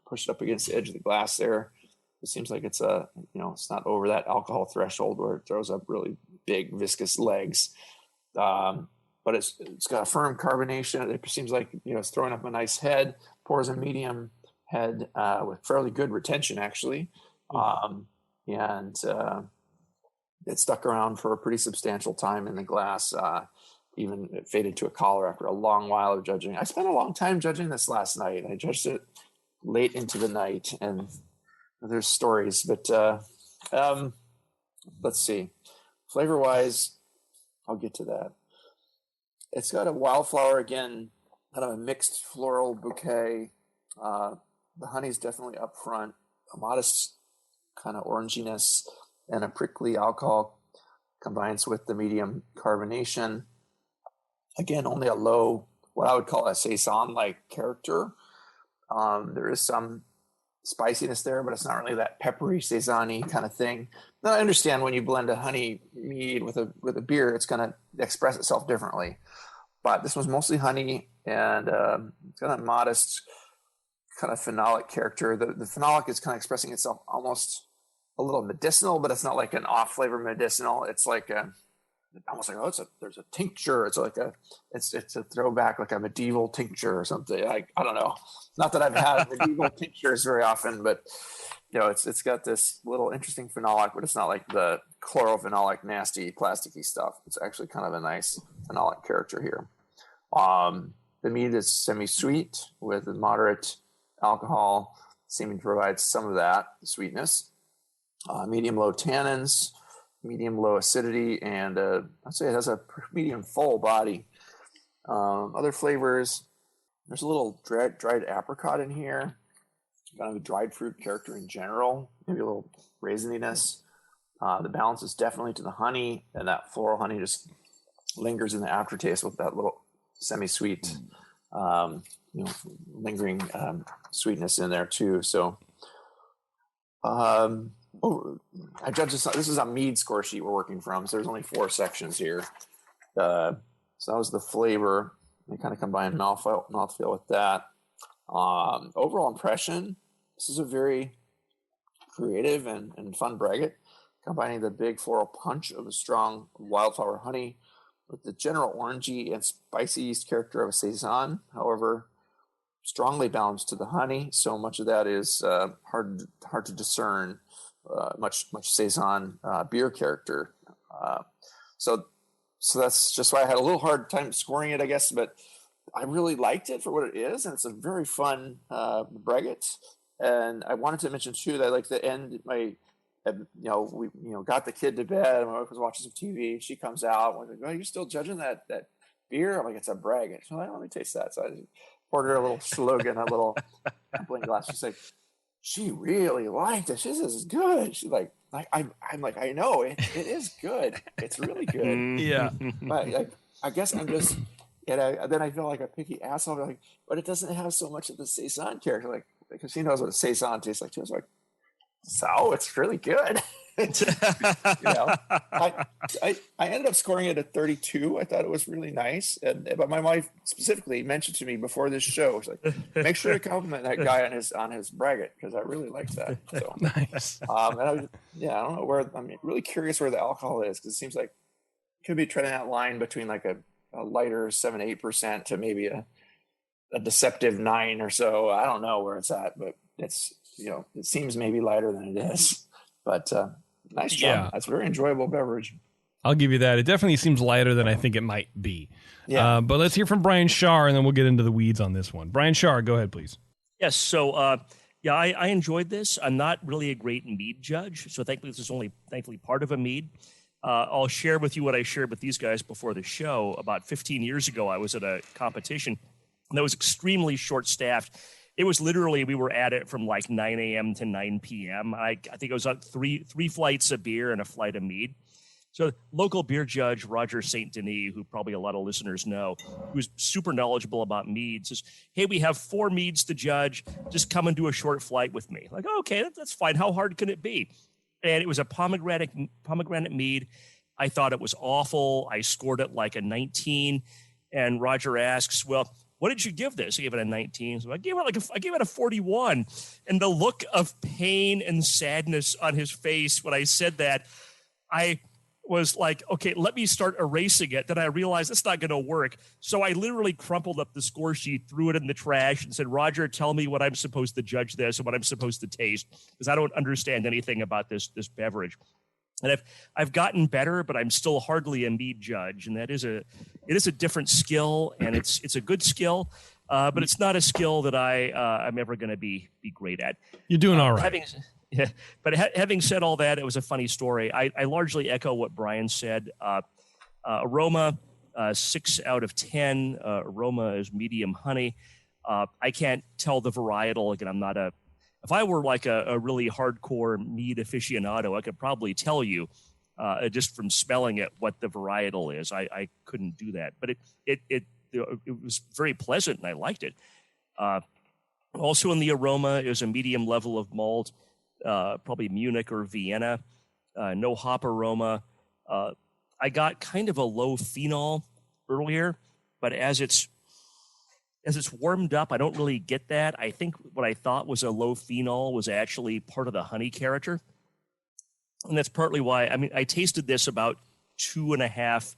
pushed up against the edge of the glass there. It seems like it's it's not over that alcohol threshold where it throws up really big viscous legs. But it's got a firm carbonation. It seems like it's throwing up a nice head. Pours a medium head with fairly good retention actually, and it stuck around for a pretty substantial time in the glass. Even it faded to a color after a long while of judging. I spent a long time judging this last night. I judged it late into the night, and there's stories, but let's see. Flavor wise, I'll get to that. It's got a wildflower again, kind of a mixed floral bouquet. The honey's definitely up front, a modest kind of oranginess, and a prickly alcohol combines with the medium carbonation. Again, only a low, what I would call a Saison-like character. There is some spiciness there, but it's not really that peppery Saison-y kind of thing. Now, I understand when you blend a honey mead with a beer, it's going to express itself differently. But this was mostly honey, and it's got a modest kind of phenolic character. The phenolic is kind of expressing itself almost a little medicinal, but it's not like an off-flavor medicinal. It's like almost like there's a tincture. It's like it's a throwback, like a medieval tincture or something. I don't know. Not that I've had medieval tinctures very often, but it's got this little interesting phenolic, but it's not like the chlorophenolic, nasty, plasticky stuff. It's actually kind of a nice phenolic character here. The mead is semi-sweet with a moderate alcohol, seeming to provide some of that sweetness. Medium-low tannins, medium-low acidity, and I'd say it has a medium full body. Other flavors, there's a little dried apricot in here, kind of a dried fruit character in general, maybe a little raisininess. The balance is definitely to the honey, and that floral honey just lingers in the aftertaste with that little semi-sweet, lingering sweetness in there too. So, I judge this is a mead score sheet we're working from, so there's only 4 sections here. So that was the flavor. I kind of combined mouthfeel with that. Overall impression, this is a very creative and fun Braggot. combining the big floral punch of a strong wildflower honey with the general orangey and spicy yeast character of a Saison. However, strongly balanced to the honey, so much of that is hard to discern. Much Saison beer character. So that's just why I had a little hard time scoring it, I guess. But I really liked it for what it is, and it's a very fun Braggot. And I wanted to mention too that I like the end. We got the kid to bed. And my wife was watching some TV. She comes out. And we're like, "Oh, you're still judging that beer?" I'm like, "It's a Braggot." So let me taste that. So I poured her a little slug in a little tumbling glass. She's like, she really liked it. She says it's good. She's like I'm like, I know it is good. It's really good. Yeah. But I guess I'm just, and then I feel like a picky asshole. Like, but it doesn't have so much of the Saison character. Like, because she knows what a Saison tastes like too. It's like, so it's really good. I ended up scoring it at 32. I thought it was really nice, but my wife specifically mentioned to me before this show, she's like, make sure to compliment that guy on his Braggot, because I really liked that. So Nice. and I don't know where. I'm really curious where the alcohol is, because it seems like it could be treading that line between like a lighter 7-8% to maybe a deceptive 9 or so. I don't know where it's at, but it's it seems maybe lighter than it is. But nice job. Yeah. That's a very enjoyable beverage. I'll give you that. It definitely seems lighter than I think it might be. Yeah. But let's hear from Brian Shar, and then we'll get into the weeds on this one. Brian Shar, go ahead, please. Yes. So, I enjoyed this. I'm not really a great mead judge, so thankfully this is only part of a mead. I'll share with you what I shared with these guys before the show. About 15 years ago, I was at a competition that was extremely short-staffed. It was literally, we were at it from like 9 a.m. to 9 p.m. I think it was three flights of beer and a flight of mead. So local beer judge Roger St. Denis, who probably a lot of listeners know, who's super knowledgeable about meads, says, "Hey, we have 4 meads to judge. Just come and do a short flight with me." Like, okay, that's fine. How hard can it be? And it was a pomegranate mead. I thought it was awful. I scored it like a 19. And Roger asks, "Well, what did you give this?" I gave it a 19. So I gave it a 41. And the look of pain and sadness on his face when I said that, I was like, okay, let me start erasing it. Then I realized it's not going to work. So I literally crumpled up the score sheet, threw it in the trash, and said, "Roger, tell me what I'm supposed to judge this and what I'm supposed to taste, because I don't understand anything about this beverage." And I've gotten better, but I'm still hardly a mead judge, and it is a different skill, and it's a good skill, but it's not a skill that I'm ever going to be great at. You're doing all right. Having said all that, it was a funny story. I largely echo what Brian said. Aroma, 6 out of 10. Aroma is medium honey. I can't tell the varietal. Again, I'm not if I were like a really hardcore mead aficionado, I could probably tell you just from smelling it what the varietal is. I couldn't do that, but it was very pleasant and I liked it. Also in the aroma is a medium level of malt, probably Munich or Vienna. No hop aroma. I got kind of a low phenol earlier, but as it's warmed up, I don't really get that. I think what I thought was a low phenol was actually part of the honey character. And that's partly why, I tasted this about 2.5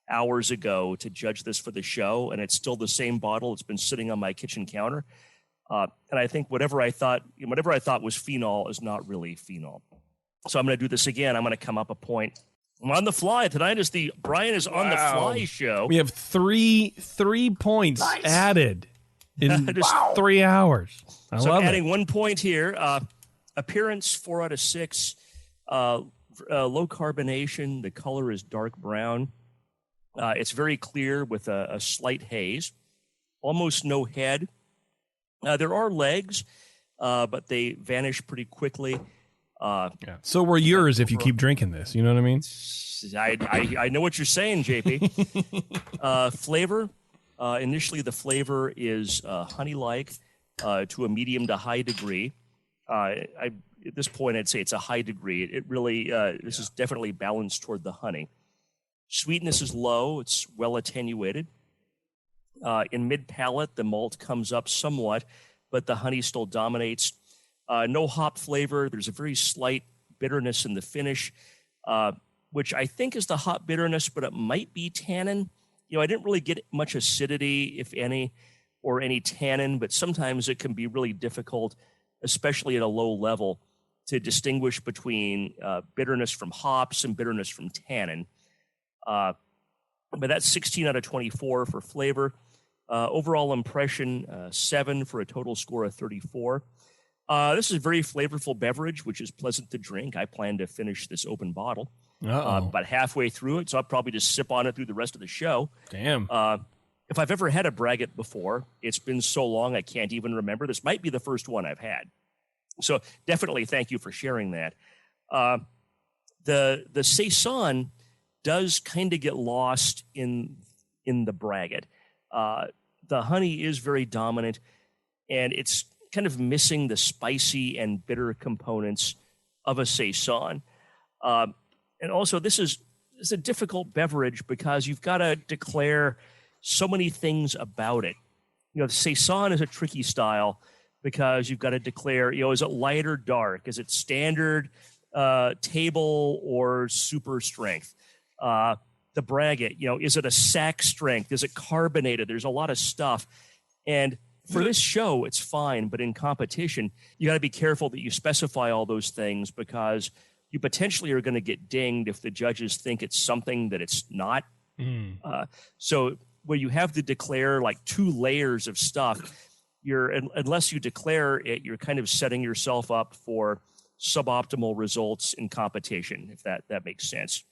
hours ago to judge this for the show, and it's still the same bottle. It's been sitting on my kitchen counter. And I think whatever I thought was phenol is not really phenol. So I'm going to do this again. I'm going to come up a point. I'm on the fly. Tonight is the Brian is on the fly show. We have three points added in just 3 hours. I love it. Adding 1 point here. Appearance 4 out of 6. Low carbonation. The color is dark brown. It's very clear with a slight haze. Almost no head. There are legs, but they vanish pretty quickly. So were yours if you keep drinking this. You know what I mean? I know what you're saying, JP. Flavor. Initially, the flavor is honey-like to a medium to high degree. At this point, I'd say it's a high degree. It really, this is definitely balanced toward the honey. Sweetness is low. It's well attenuated. In mid-palate, the malt comes up somewhat, but the honey still dominates. No hop flavor. There's a very slight bitterness in the finish, which I think is the hop bitterness, but it might be tannin. I didn't really get much acidity, if any, or any tannin, but sometimes it can be really difficult, especially at a low level, to distinguish between bitterness from hops and bitterness from tannin. But that's 16 out of 24 for flavor. Overall impression, 7 for a total score of 34. This is a very flavorful beverage, which is pleasant to drink. I plan to finish this open bottle about halfway through it, so I'll probably just sip on it through the rest of the show. Damn. If I've ever had a Braggot before, it's been so long I can't even remember. This might be the first one I've had. So definitely thank you for sharing that. The Saison does kind of get lost in the Braggot. The honey is very dominant, and it's kind of missing the spicy and bitter components of a Saison. And also, this is a difficult beverage because you've got to declare so many things about it. The Saison is a tricky style because you've got to declare, is it light or dark? Is it standard, table, or super strength? The Braggot, is it a sack strength? Is it carbonated? There's a lot of stuff. And for this show, it's fine. But in competition, you got to be careful that you specify all those things because you potentially are going to get dinged if the judges think it's something that it's not. So where you have to declare like 2 layers of stuff, unless you declare it, you're kind of setting yourself up for suboptimal results in competition, if that makes sense.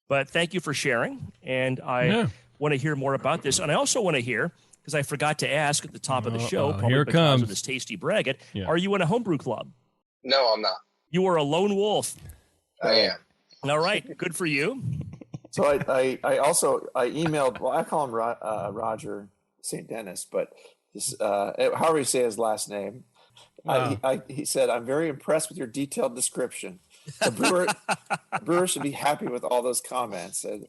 But thank you for sharing, and I want to hear more about this. And I also want to hear, because I forgot to ask at the top of the show, probably here it because comes. of this tasty Braggot, are you in a homebrew club? No, I'm not. You are a lone wolf. I am. All right, good for you. So I emailed, well, I call him Roger St. Dennis, but however you say his last name, he said, "I'm very impressed with your detailed description. The brewer should be happy with all those comments." And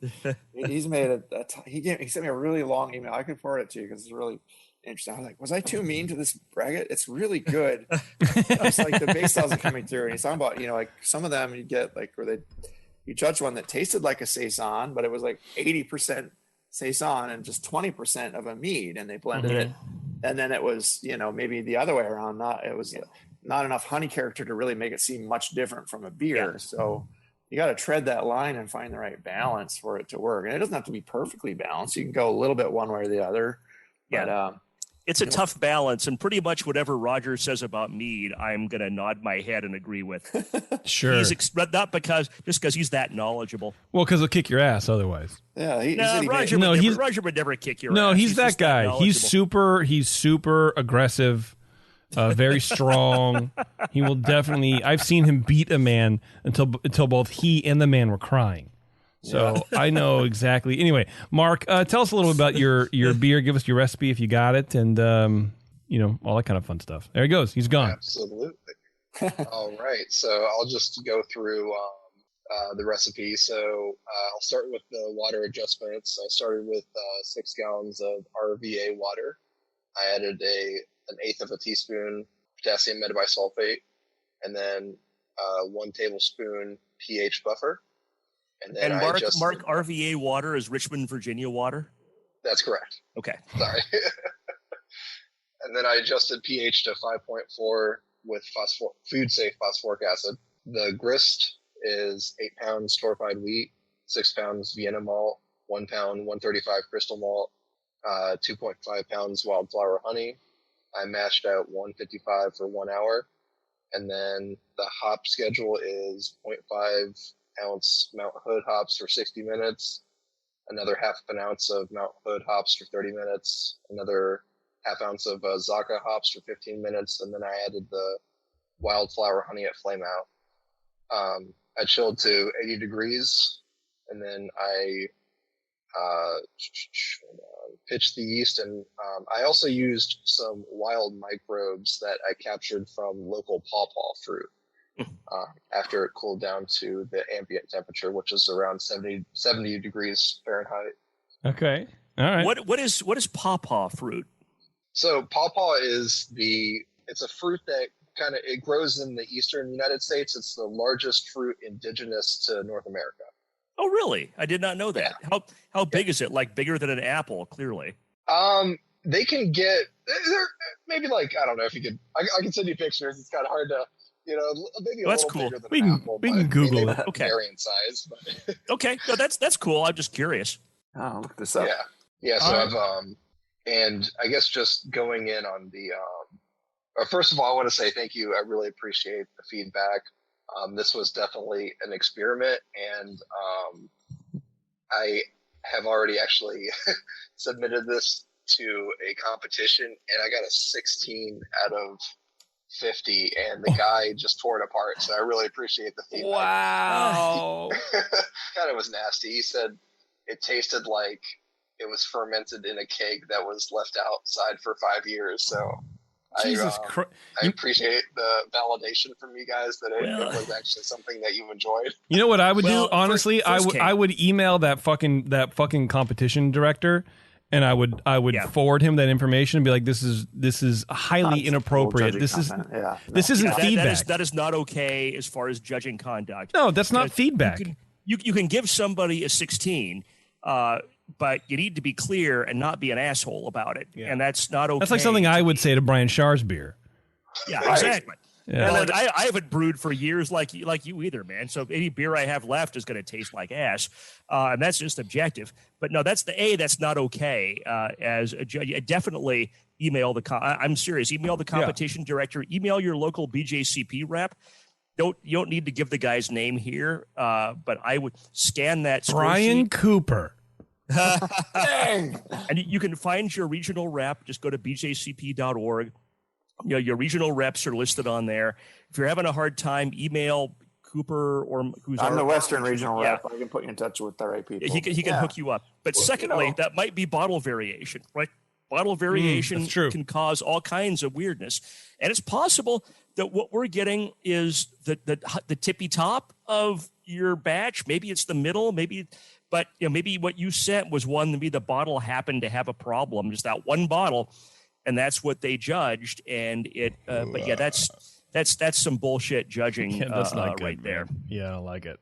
he's made he sent me a really long email. I can forward it to you because it's really interesting. I was like, was I too mean to this Braggot? It's really good. It's like the base styles are coming through, and he's talking about, like some of them you get like where you judge one that tasted like a Saison, but it was like 80% Saison and just 20% of a mead, and they blended it. And then it was, maybe the other way around. It was not enough honey character to really make it seem much different from a beer. Yeah. So you got to tread that line and find the right balance for it to work. And it doesn't have to be perfectly balanced. You can go a little bit one way or the other. Yeah. But, it's a tough balance, and pretty much whatever Roger says about mead, I'm going to nod my head and agree with. Sure. Not because he's that knowledgeable. Well, because he'll kick your ass otherwise. Yeah, Roger would never kick your ass. No, he's that guy. He's super aggressive, very strong. He will definitely. I've seen him beat a man until both he and the man were crying. So I know exactly. Anyway, Mark, tell us a little bit about your beer. Give us your recipe if you got it, and all that kind of fun stuff. There he goes. He's gone. Absolutely. All right. So I'll just go through the recipe. So I'll start with the water adjustments. I started with 6 gallons of RVA water. I added an eighth of a teaspoon potassium metabisulfate, and then 1 tablespoon pH buffer. And Mark, RVA water is Richmond, Virginia water? That's correct. Okay. Sorry. And then I adjusted pH to 5.4 with food-safe phosphoric acid. The grist is 8 pounds torrefied wheat, 6 pounds Vienna malt, 1 pound 135 crystal malt, 2.5 pounds wildflower honey. I mashed out 155 for 1 hour. And then the hop schedule is 0.5 ounce Mount Hood hops for 60 minutes, another half an ounce of Mount Hood hops for 30 minutes, another half ounce of Zaka hops for 15 minutes, and then I added the wildflower honey at flame out. I chilled to 80 degrees, and then I pitched the yeast, and I also used some wild microbes that I captured from local pawpaw fruit. After it cooled down to the ambient temperature, which is around 70 degrees Fahrenheit. Okay. All right. What is pawpaw fruit? So pawpaw is it's a fruit that it grows in the eastern United States. It's the largest fruit indigenous to North America. Oh, really? I did not know that. Yeah. How big is it? Like bigger than an apple, clearly. They can get, they're maybe like, I don't know if you could, I can send you pictures. It's kind of hard to, maybe a little bigger than an apple. We can Google it. Okay. Varying size. But. Okay. No, that's cool. I'm just curious. Oh, look this up. Yeah. So I've, and I guess just going in on the, first of all, I want to say thank you. I really appreciate the feedback. This was definitely an experiment, and I have already actually submitted this to a competition, and I got a 16 out of 50, and the guy just tore it apart. So I really appreciate the feedback. Wow. Kind of was nasty. He said it tasted like it was fermented in a keg that was left outside for 5 years. So Jesus Christ. I appreciate the validation from you guys that it was actually something that you enjoyed. You know what I would do? Honestly, I would email that fucking competition director, and I would forward him that information and be like, this is highly inappropriate. This isn't feedback. That is not okay as far as judging conduct. No, that's not feedback. You can give somebody a 16, but you need to be clear and not be an asshole about it. Yeah. And that's not okay. That's like something I would say to Brian Schar's beer. Yeah, exactly. Yeah. Well, I haven't brewed for years like you either, man. So any beer I have left is going to taste like ass. And that's just objective. But no, that's not okay. As a judge, definitely email I'm serious. Email the competition director. Email your local BJCP rep. You don't need to give the guy's name here, but I would scan that. Brian Cooper. Dang. And you can find your regional rep. Just go to bjcp.org. Your regional reps are listed on there. If you're having a hard time, email Cooper or who's I'm the Western regional rep. I can put you in touch with the right people. He can hook you up. But secondly, that might be bottle variation, right? Bottle variation can cause all kinds of weirdness, and it's possible that what we're getting is the tippy top of your batch. Maybe it's the middle. But maybe what you sent was one. Maybe the bottle happened to have a problem, just that one bottle, and that's what they judged. And it, but yeah, that's some bullshit judging. Yeah, that's not good, right there. Yeah, I don't like it.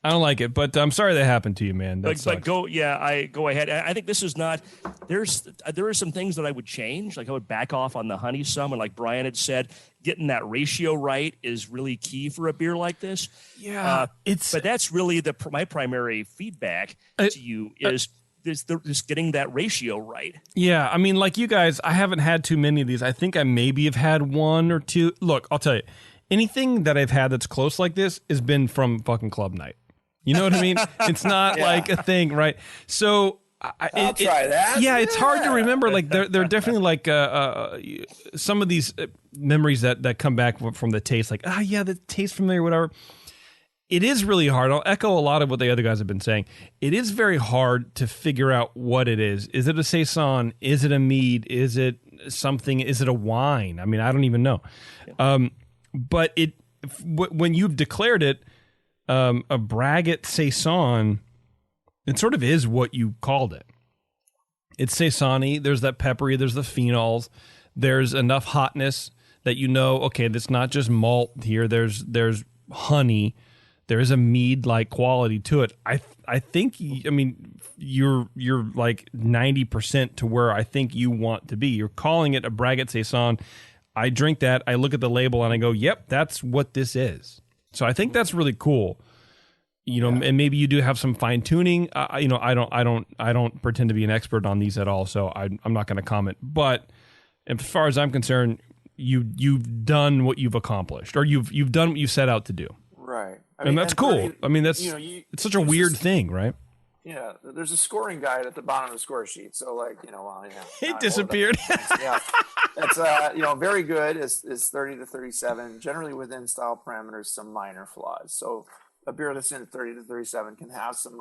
I don't like it, but I'm sorry that happened to you, man. But go ahead. I think this is not. There are some things that I would change. Like I would back off on the honey some, and like Brian had said, getting that ratio right is really key for a beer like this. Yeah, but that's really my primary feedback to you is just getting that ratio right. Yeah, I mean, like you guys, I haven't had too many of these. I think I maybe have had one or two. Look, I'll tell you, anything that I've had that's close like this has been from fucking club night. You know what I mean? It's not like a thing, right? So I'll try that. Yeah, it's hard to remember. Like they're definitely like some of these memories that come back from the taste. Like the taste familiar, whatever. It is really hard. I'll echo a lot of what the other guys have been saying. It is very hard to figure out what it is. Is it a Saison? Is it a mead? Is it something? Is it a wine? I mean, I don't even know. But when you've declared it a Braggot Saison, it sort of is what you called it. It's Saison-y. There's that peppery. There's the phenols. There's enough hotness that okay, that's not just malt here. There's honey. There is a mead-like quality to it. I think, I mean, you're like 90% to where I think you want to be. You're calling it a Braggot Saison. I drink that. I look at the label and I go, yep, that's what this is. So I think that's really cool. And maybe you do have some fine tuning. I don't pretend to be an expert on these at all, so I'm not going to comment. But as far as I'm concerned, you've done what you've accomplished, or you've done what you set out to do. Right. And that's cool. I mean, that's it's such a weird thing, right? Yeah, there's a scoring guide at the bottom of the score sheet. So it disappeared. That's very good. Is 30 to 37, generally within style parameters, some minor flaws. So a beer that's in 30 to 37 can have some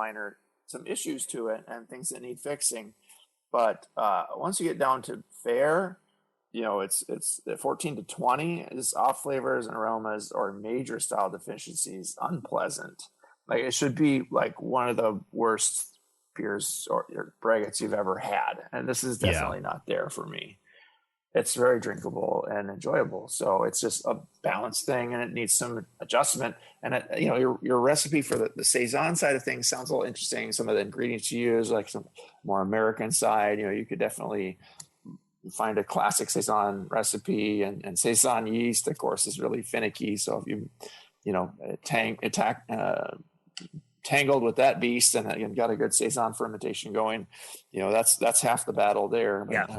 issues to it and things that need fixing. But once you get down to fair, it's 14 to 20 is off flavors and aromas or major style deficiencies, unpleasant. Like it should be like one of the worst beers or braggots you've ever had. And this is definitely not there for me. it's very drinkable and enjoyable. So it's just a balance thing, and it needs some adjustment. And your recipe for the Saison side of things sounds a little interesting. Some of the ingredients you use, like some more American side, you could definitely find a classic Saison recipe, and Saison yeast, of course, is really finicky. So if tangled with that beast and you got a good Saison fermentation going, that's half the battle there. But,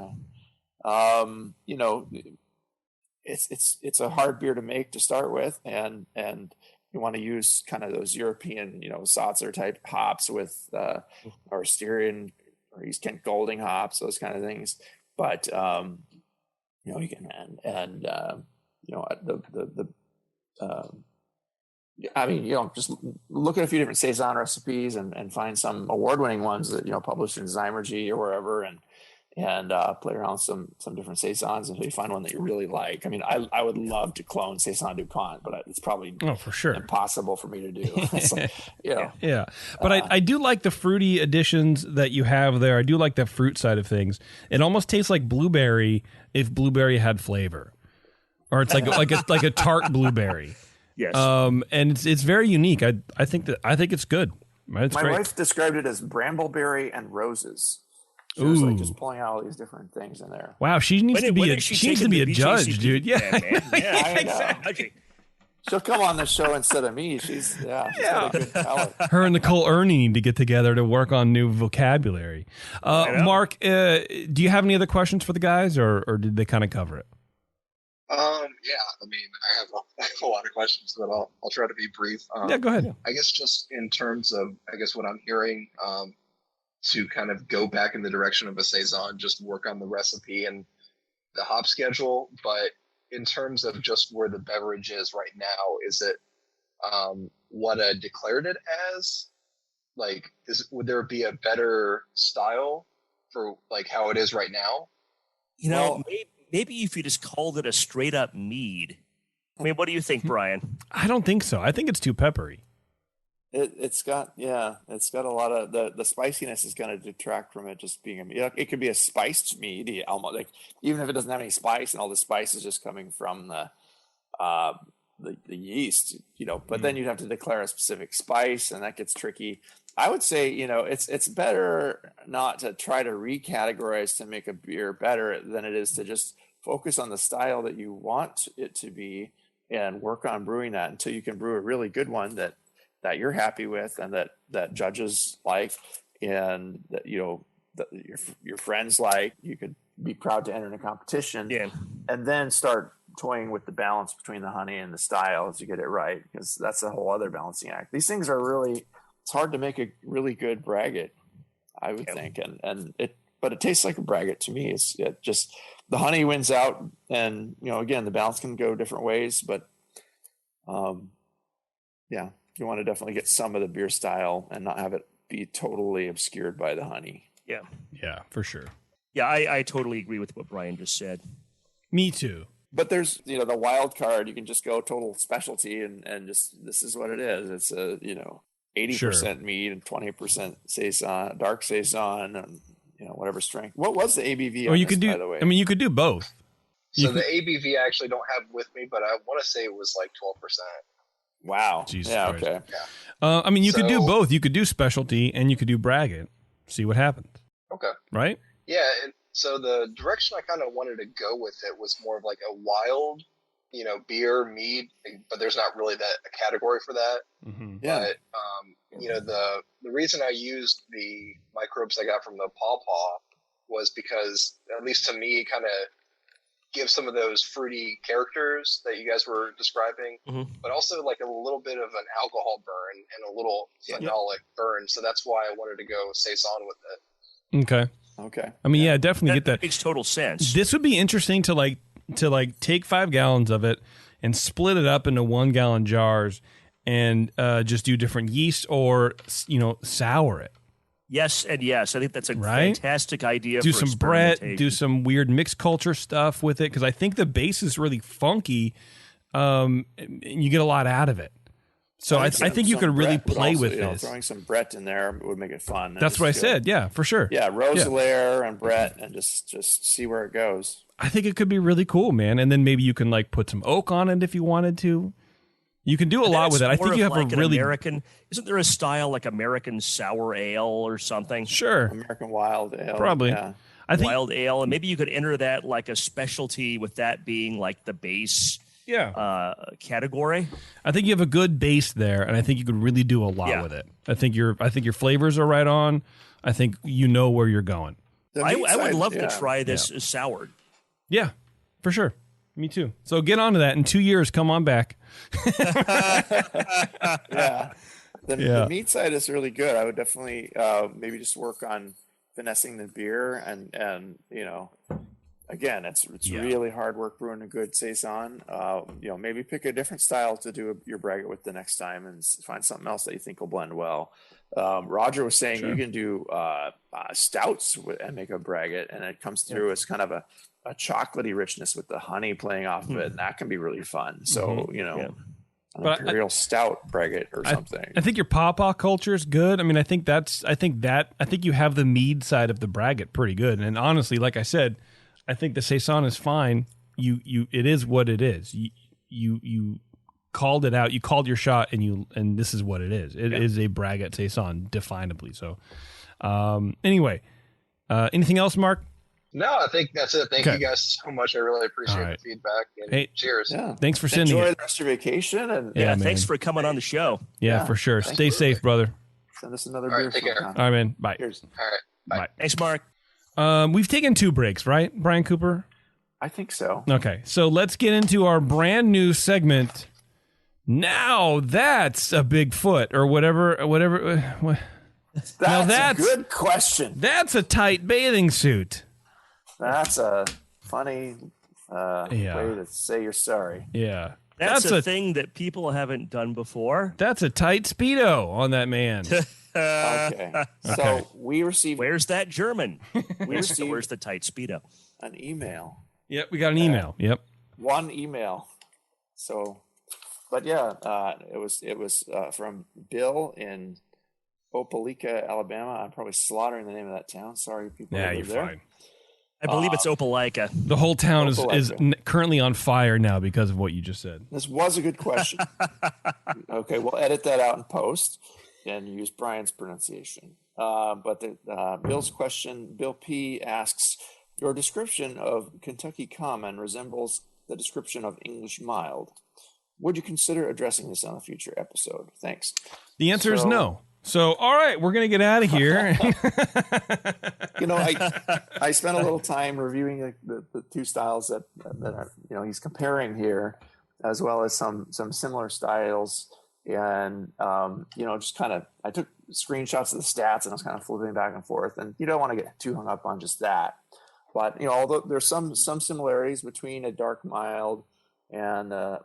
it's a hard beer to make to start with, and you want to use kind of those European, Salzer type hops with or Styrian or East Kent Golding hops, those kind of things. But you can just look at a few different Saison recipes and find some award-winning ones that published in Zymergy or wherever, and play around with some different Saisons until you find one that you really like. I mean, I would love to clone Saison DuPont, but it's probably for sure impossible for me to do. Yeah. But I do like the fruity additions that you have there. I do like the fruit side of things. It almost tastes like blueberry if blueberry had flavor, or it's like a tart blueberry. Yes. And it's very unique. I think it's good. It's My great. wife described it as brambleberry and roses. She was like just pulling out all these different things in there. Wow, she needs to be a judge, dude. Yeah, man. Exactly. She'll come on the show instead of me. She's got a good palate. Her and Nicole Ernie need to get together to work on new vocabulary. Mark, do you have any other questions for the guys, or did they kind of cover it? I mean, I have a lot of questions, but I'll try to be brief. Go ahead. I guess just in terms of, what I'm hearing, to kind of go back in the direction of a Saison, just work on the recipe and the hop schedule. But in terms of just where the beverage is right now, is it what I declared it as? Like, would there be a better style for like how it is right now? Maybe if you just called it a straight up mead. I mean, what do you think, Brian? I don't think so. I think it's too peppery. It's got a lot of the spiciness is going to detract from it just being a mead. It could be a spiced mead, almost like even if it doesn't have any spice and all the spice is just coming from the yeast, But then you'd have to declare a specific spice, and that gets tricky. I would say, it's better not to try to recategorize to make a beer better than it is to just focus on the style that you want it to be and work on brewing that until you can brew a really good one that you're happy with and that judges like, and that that your friends like. You could be proud to enter in a competition, and then start toying with the balance between the honey and the style as you get it right, because that's a whole other balancing act. These things are really, it's hard to make a really good braggot, I would think, but it tastes like a braggot to me. It just the honey wins out, and again, the balance can go different ways, but you want to definitely get some of the beer style and not have it be totally obscured by the honey. Yeah, for sure. Yeah, I totally agree with what Brian just said. Me too. But there's, the wild card. You can just go total specialty and just, this is what it is. It's a, 80% mead and 20% Saison, dark Saison, and, whatever strength. What was the ABV on this, by the way? I mean, you could do both. So the ABV I actually don't have with me, but I want to say it was like 12%. Wow. Jesus yeah. Christ. Okay. Yeah. I mean, you could do both. You could do specialty and you could do braggot. See what happens. Okay. Right? Yeah. And so the direction I kind of wanted to go with it was more of like a wild, beer, mead, but there's not really a category for that. Mm-hmm. Yeah. But, the reason I used the microbes I got from the pawpaw was because, at least to me, kind of give some of those fruity characters that you guys were describing, but also like a little bit of an alcohol burn and a little phenolic burn. So that's why I wanted to go Saison with it. Okay. I mean, definitely get that. Makes total sense. This would be interesting to take 5 gallons of it and split it up into 1 gallon jars and just do different yeast or, sour it. Yes and yes. I think that's a fantastic idea. Do some Brett, do some weird mixed culture stuff with it, because I think the base is really funky, and you get a lot out of it. So I think you could really play with this. Throwing some Brett in there would make it fun. That's what I said. Yeah, for sure. Yeah, Roselaire and Brett, and just see where it goes. I think it could be really cool, man. And then maybe you can like put some oak on it if you wanted to. You can do a lot with it. I think you have like a really American. Isn't there a style like American sour ale or something? sure, American Wild Ale. probably. Yeah. I think Wild ale, and maybe you could enter that like a specialty with that being like the base category. I think you have a good base there, and I think you could really do a lot with it. I think your flavors are right on. I think you know where you're going. I would love to try this soured. Yeah, for sure. Me too. So get on to that. In 2 years, come on back. Yeah. The meat side is really good. I would definitely maybe just work on finessing the beer and again, it's really hard work brewing a good Saison. Maybe pick a different style to do your Braggot with the next time and find something else that you think will blend well. Roger was saying you can do stouts and make a Braggot, and it comes through as kind of a chocolatey richness with the honey playing off of it, and that can be really fun. So, an imperial stout Braggot or something. I think your pawpaw culture is good. I mean, I think you have the mead side of the Braggot pretty good. And honestly, like I said, I think the Saison is fine. It is what it is. You called it out. You called your shot, and this is what it is. It is a Braggot Saison, definably. So, anyway, anything else, Mark? No, I think that's it. Thank you guys so much. I really appreciate the feedback. And cheers. Yeah. Thanks for sending Enjoy it. the rest of your vacation. And thanks for coming on the show. Yeah, for sure. Stay safe, brother. Send us another All beer. right, take care. All right, man. Bye. Cheers. All right. Bye. Thanks, Mark. We've taken 2 breaks, right, Brian Cooper? I think so. Okay, so let's get into our brand new segment. Now that's a big foot or whatever. That's a good question. That's a tight bathing suit. That's a funny way to say you're sorry. Yeah. That's a thing that people haven't done before. That's a tight Speedo on that man. Okay. So we received. Where's that German? Where's the tight Speedo? An email. Yep, we got an email. Yep. One email. So, but yeah, it was from Bill in Opelika, Alabama. I'm probably slaughtering the name of that town. Sorry, people. Yeah, that you're live there. fine. I believe it's Opelika. The whole town is currently on fire now because of what you just said. This was a good question. Okay, we'll edit that out in post and use Brian's pronunciation. But Bill's question, Bill P. asks, your description of Kentucky Common resembles the description of English Mild. Would you consider addressing this on a future episode? Thanks. The answer is no. So, all right, we're going to get out of here. I spent a little time reviewing the 2 styles that are, he's comparing here, as well as some similar styles. And, just kind of, I took screenshots of the stats and I was kind of flipping back and forth. And you don't want to get too hung up on just that. But, although there's some similarities between a dark mild and the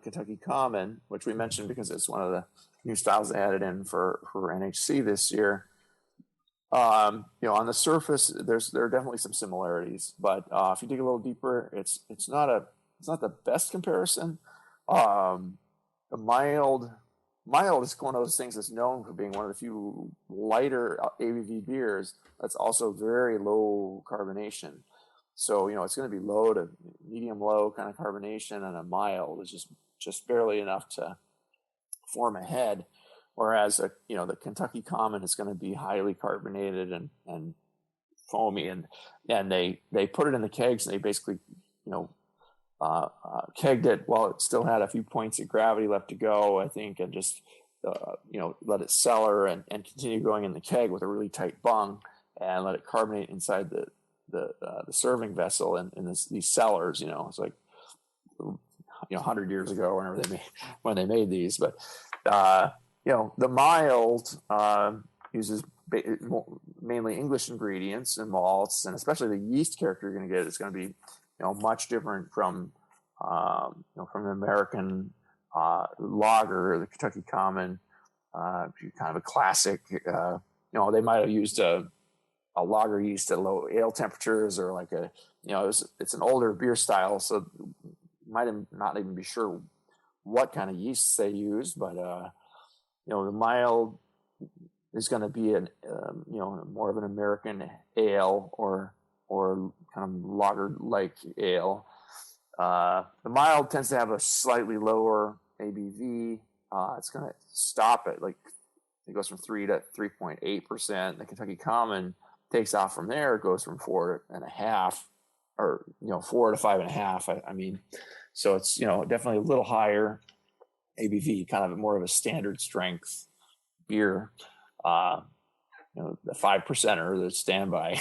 Kentucky Common, which we mentioned because it's one of the new styles they added in for NHC this year. On the surface, there are definitely some similarities, but if you dig a little deeper, it's not the best comparison. The mild is one of those things that's known for being one of the few lighter ABV beers that's also very low carbonation. So it's going to be low to medium low kind of carbonation, and a mild is just barely enough to form a head, whereas the Kentucky Common is going to be highly carbonated and foamy, and they put it in the kegs and they basically kegged it while it still had a few points of gravity left to go, I think, and just let it cellar and continue going in the keg with a really tight bung and let it carbonate inside the serving vessel in these cellars. It's like 100 years ago when they made these, but the mild uses mainly English ingredients and malts, and especially the yeast character you're going to get is going to be much different from the American lager, the Kentucky Common, kind of a classic. They might have used a lager yeast at low ale temperatures, or like it's an older beer style, so might not even be sure what kind of yeasts they use, but the mild is going to be more of an American ale, or or kind of lager-like ale. The mild tends to have a slightly lower ABV. It's going to stop at like, it goes from 3 to 3.8%. The Kentucky Common takes off from there. It goes from 4.5 or, 4 to 5.5. I mean, so it's, definitely a little higher ABV, kind of more of a standard strength beer. The 5%er, the standby.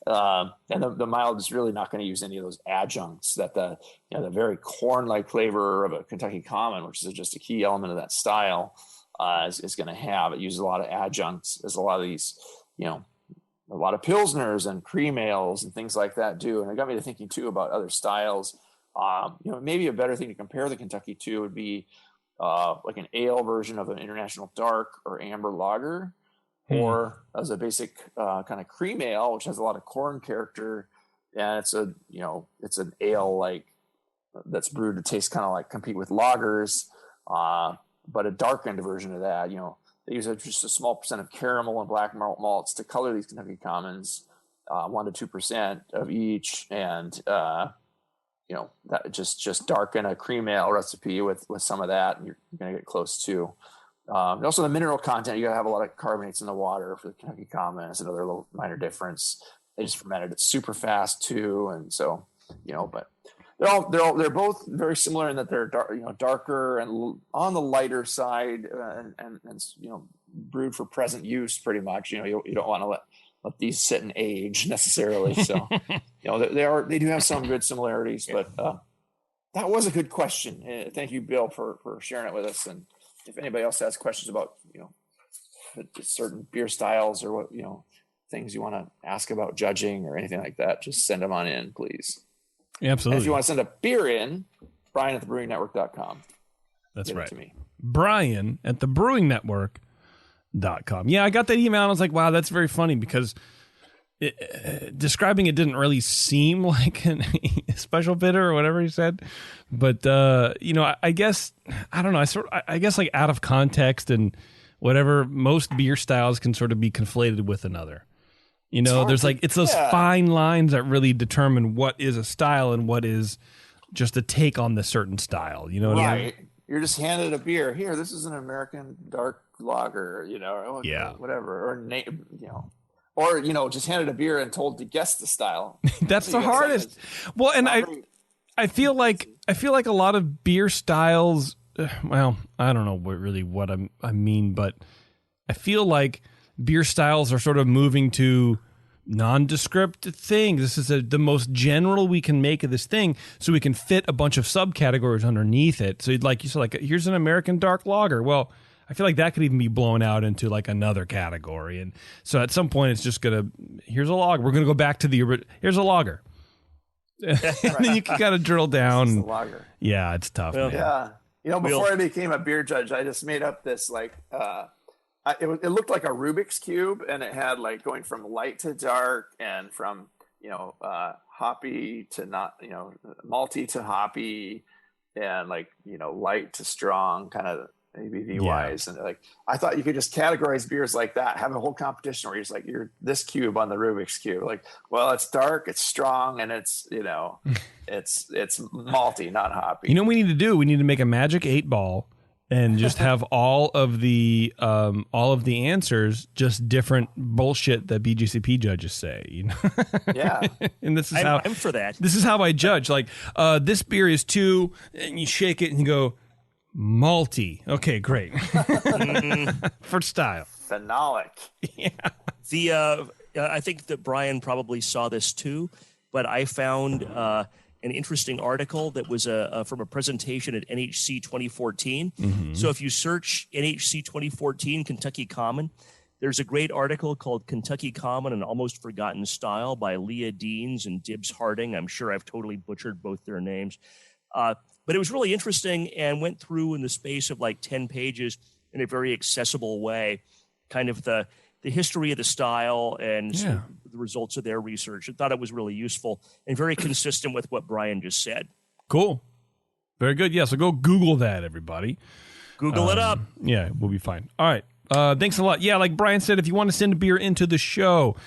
And the mild is really not going to use any of those adjuncts that the very corn-like flavor of a Kentucky Common, which is just a key element of that style, is going to have. It uses a lot of adjuncts, as a lot of these, a lot of Pilsners and cream ales and things like that do. And it got me to thinking too about other styles. Maybe a better thing to compare the Kentucky to would be like an ale version of an International Dark or Amber Lager, or as a basic kind of cream ale, which has a lot of corn character, and it's an ale like that's brewed to taste kind of like compete with lagers, but a darkened version of that. They use just a small percent of caramel and black malts to color these Kentucky Commons, 1 to 2% of each, and that just darken a cream ale recipe with some of that, and you're going to get close to. Also, the mineral content, you got to have a lot of carbonates in the water for the Kentucky Common. It's another little minor difference. They just fermented it super fast too, and so but they're both very similar in that they're darker and on the lighter side, and brewed for present use pretty much. You don't want to let these sit and age necessarily. So they do have some good similarities, but that was a good question. Thank you, Bill, for sharing it with us. And if anybody else has questions about, certain beer styles or what, things you want to ask about judging or anything like that, just send them on in, please. Yeah, absolutely. And if you want to send a beer in, Brian at thebrewingnetwork.com. That's Give right. it to me. Brian at thebrewingnetwork.com. Yeah, I got that email and I was like, wow, that's very funny because describing it didn't really seem like a special bitter or whatever he said. But, I guess, I don't know. I guess like out of context and whatever, most beer styles can sort of be conflated with another. There's like, it's those fine lines that really determine what is a style and what is just a take on the certain style. You know what I mean? You're just handed a beer. Here, this is an American dark lager, whatever. Or, just handed a beer and told to guess the style. That's the hardest. Well, and I feel like a lot of beer styles, well, I don't know what I mean, but I feel like beer styles are sort of moving to nondescript things. This is the most general we can make of this thing, so we can fit a bunch of subcategories underneath it. So like you said, like here's an American dark lager. Well, I feel like that could even be blown out into like another category. And so at some point it's just here's a lager. We're going to go back to here's a lager. And then you can kind of drill down. The lager. Yeah, it's tough. Well, man. Yeah. Before I became a beer judge, I just made up this it looked like a Rubik's Cube, and it had like going from light to dark and from, hoppy to not, malty to hoppy and like, light to strong kind of ABV wise. And like, I thought you could just categorize beers like that, have a whole competition where you're this cube on the Rubik's Cube. Like, well, it's dark, it's strong, and it's, it's malty, not hoppy. You know what we need to do? We need to make a magic 8-ball and just have all of the answers just different bullshit that BJCP judges say. Yeah. And this is I'm for that. This is how I judge. Like, this beer is 2, and you shake it and you go, malty. Okay, great. For style. Phenolic. Yeah. I think that Brian probably saw this too, but I found an interesting article that was from a presentation at NHC 2014. Mm-hmm. So if you search NHC 2014 Kentucky Common, there's a great article called Kentucky Common, an Almost Forgotten Style by Leah Deans and Dibbs Harding. I'm sure I've totally butchered both their names. But it was really interesting and went through in the space of like 10 pages in a very accessible way, kind of the history of the style and the results of their research. I thought it was really useful and very consistent with what Brian just said. Cool. Very good. Yeah, so go Google that, everybody. Google it up. Yeah, we'll be fine. All right. Thanks a lot. Yeah, like Brian said, if you want to send a beer into the show,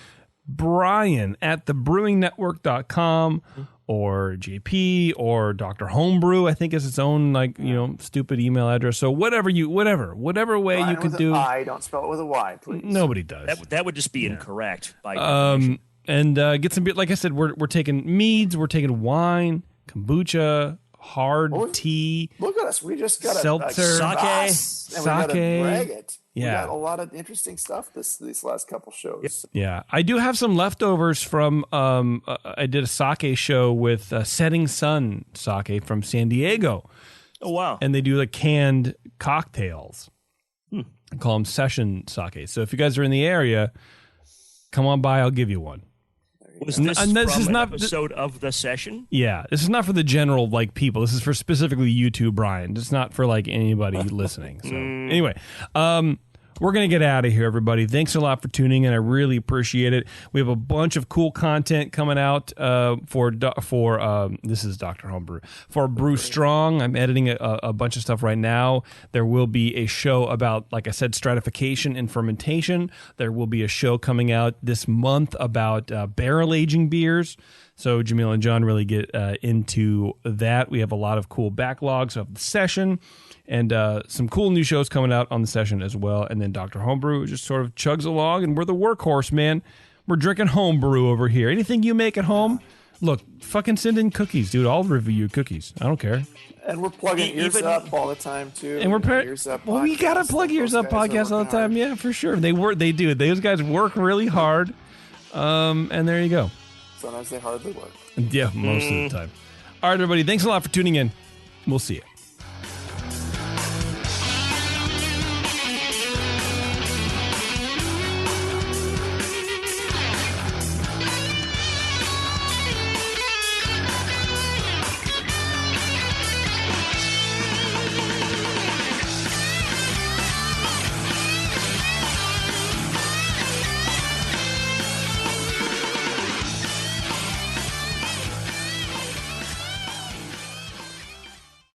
Brian at thebrewingnetwork.com or JP or Dr. Homebrew, I think is its own stupid email address. So whatever way Brian you could with do. an I, don't spell it with a Y, please. Nobody does. That would just be incorrect by definition. And get some beer. Like I said, we're taking meads, we're taking wine, kombucha, hard tea. Look at us. We just got seltzer, a sake. We got a Braggot. Yeah. We got a lot of interesting stuff these last couple shows. Yeah. I do have some leftovers from I did a sake show with Setting Sun Sake from San Diego. Oh, wow. And they do the canned cocktails. I call them session sake. So if you guys are in the area, come on by. I'll give you one. Was this from an episode of the session? Yeah, this is not for the general people. This is for specifically you two, Brian. It's not for anybody listening. So anyway, we're going to get out of here, everybody. Thanks a lot for tuning in. I really appreciate it. We have a bunch of cool content coming out for this is Dr. Homebrew. For Brew Strong, I'm editing a bunch of stuff right now. There will be a show about, like I said, stratification and fermentation. There will be a show coming out this month about barrel aging beers. So Jamil and John really get into that. We have a lot of cool backlogs of the session and some cool new shows coming out on the session as well. And then Dr. Homebrew just sort of chugs along, and we're the workhorse, man. We're drinking homebrew over here. Anything you make at home, look, fucking send in cookies, dude. I'll review your cookies. I don't care. And we're plugging Ears Up all the time, too. And Ears Up well, we got to plug Ears Up podcast all the time. Yeah, for sure. They do. Those guys work really hard. And there you go. Sometimes they hardly work. Yeah, most of the time. All right, everybody. Thanks a lot for tuning in. We'll see you.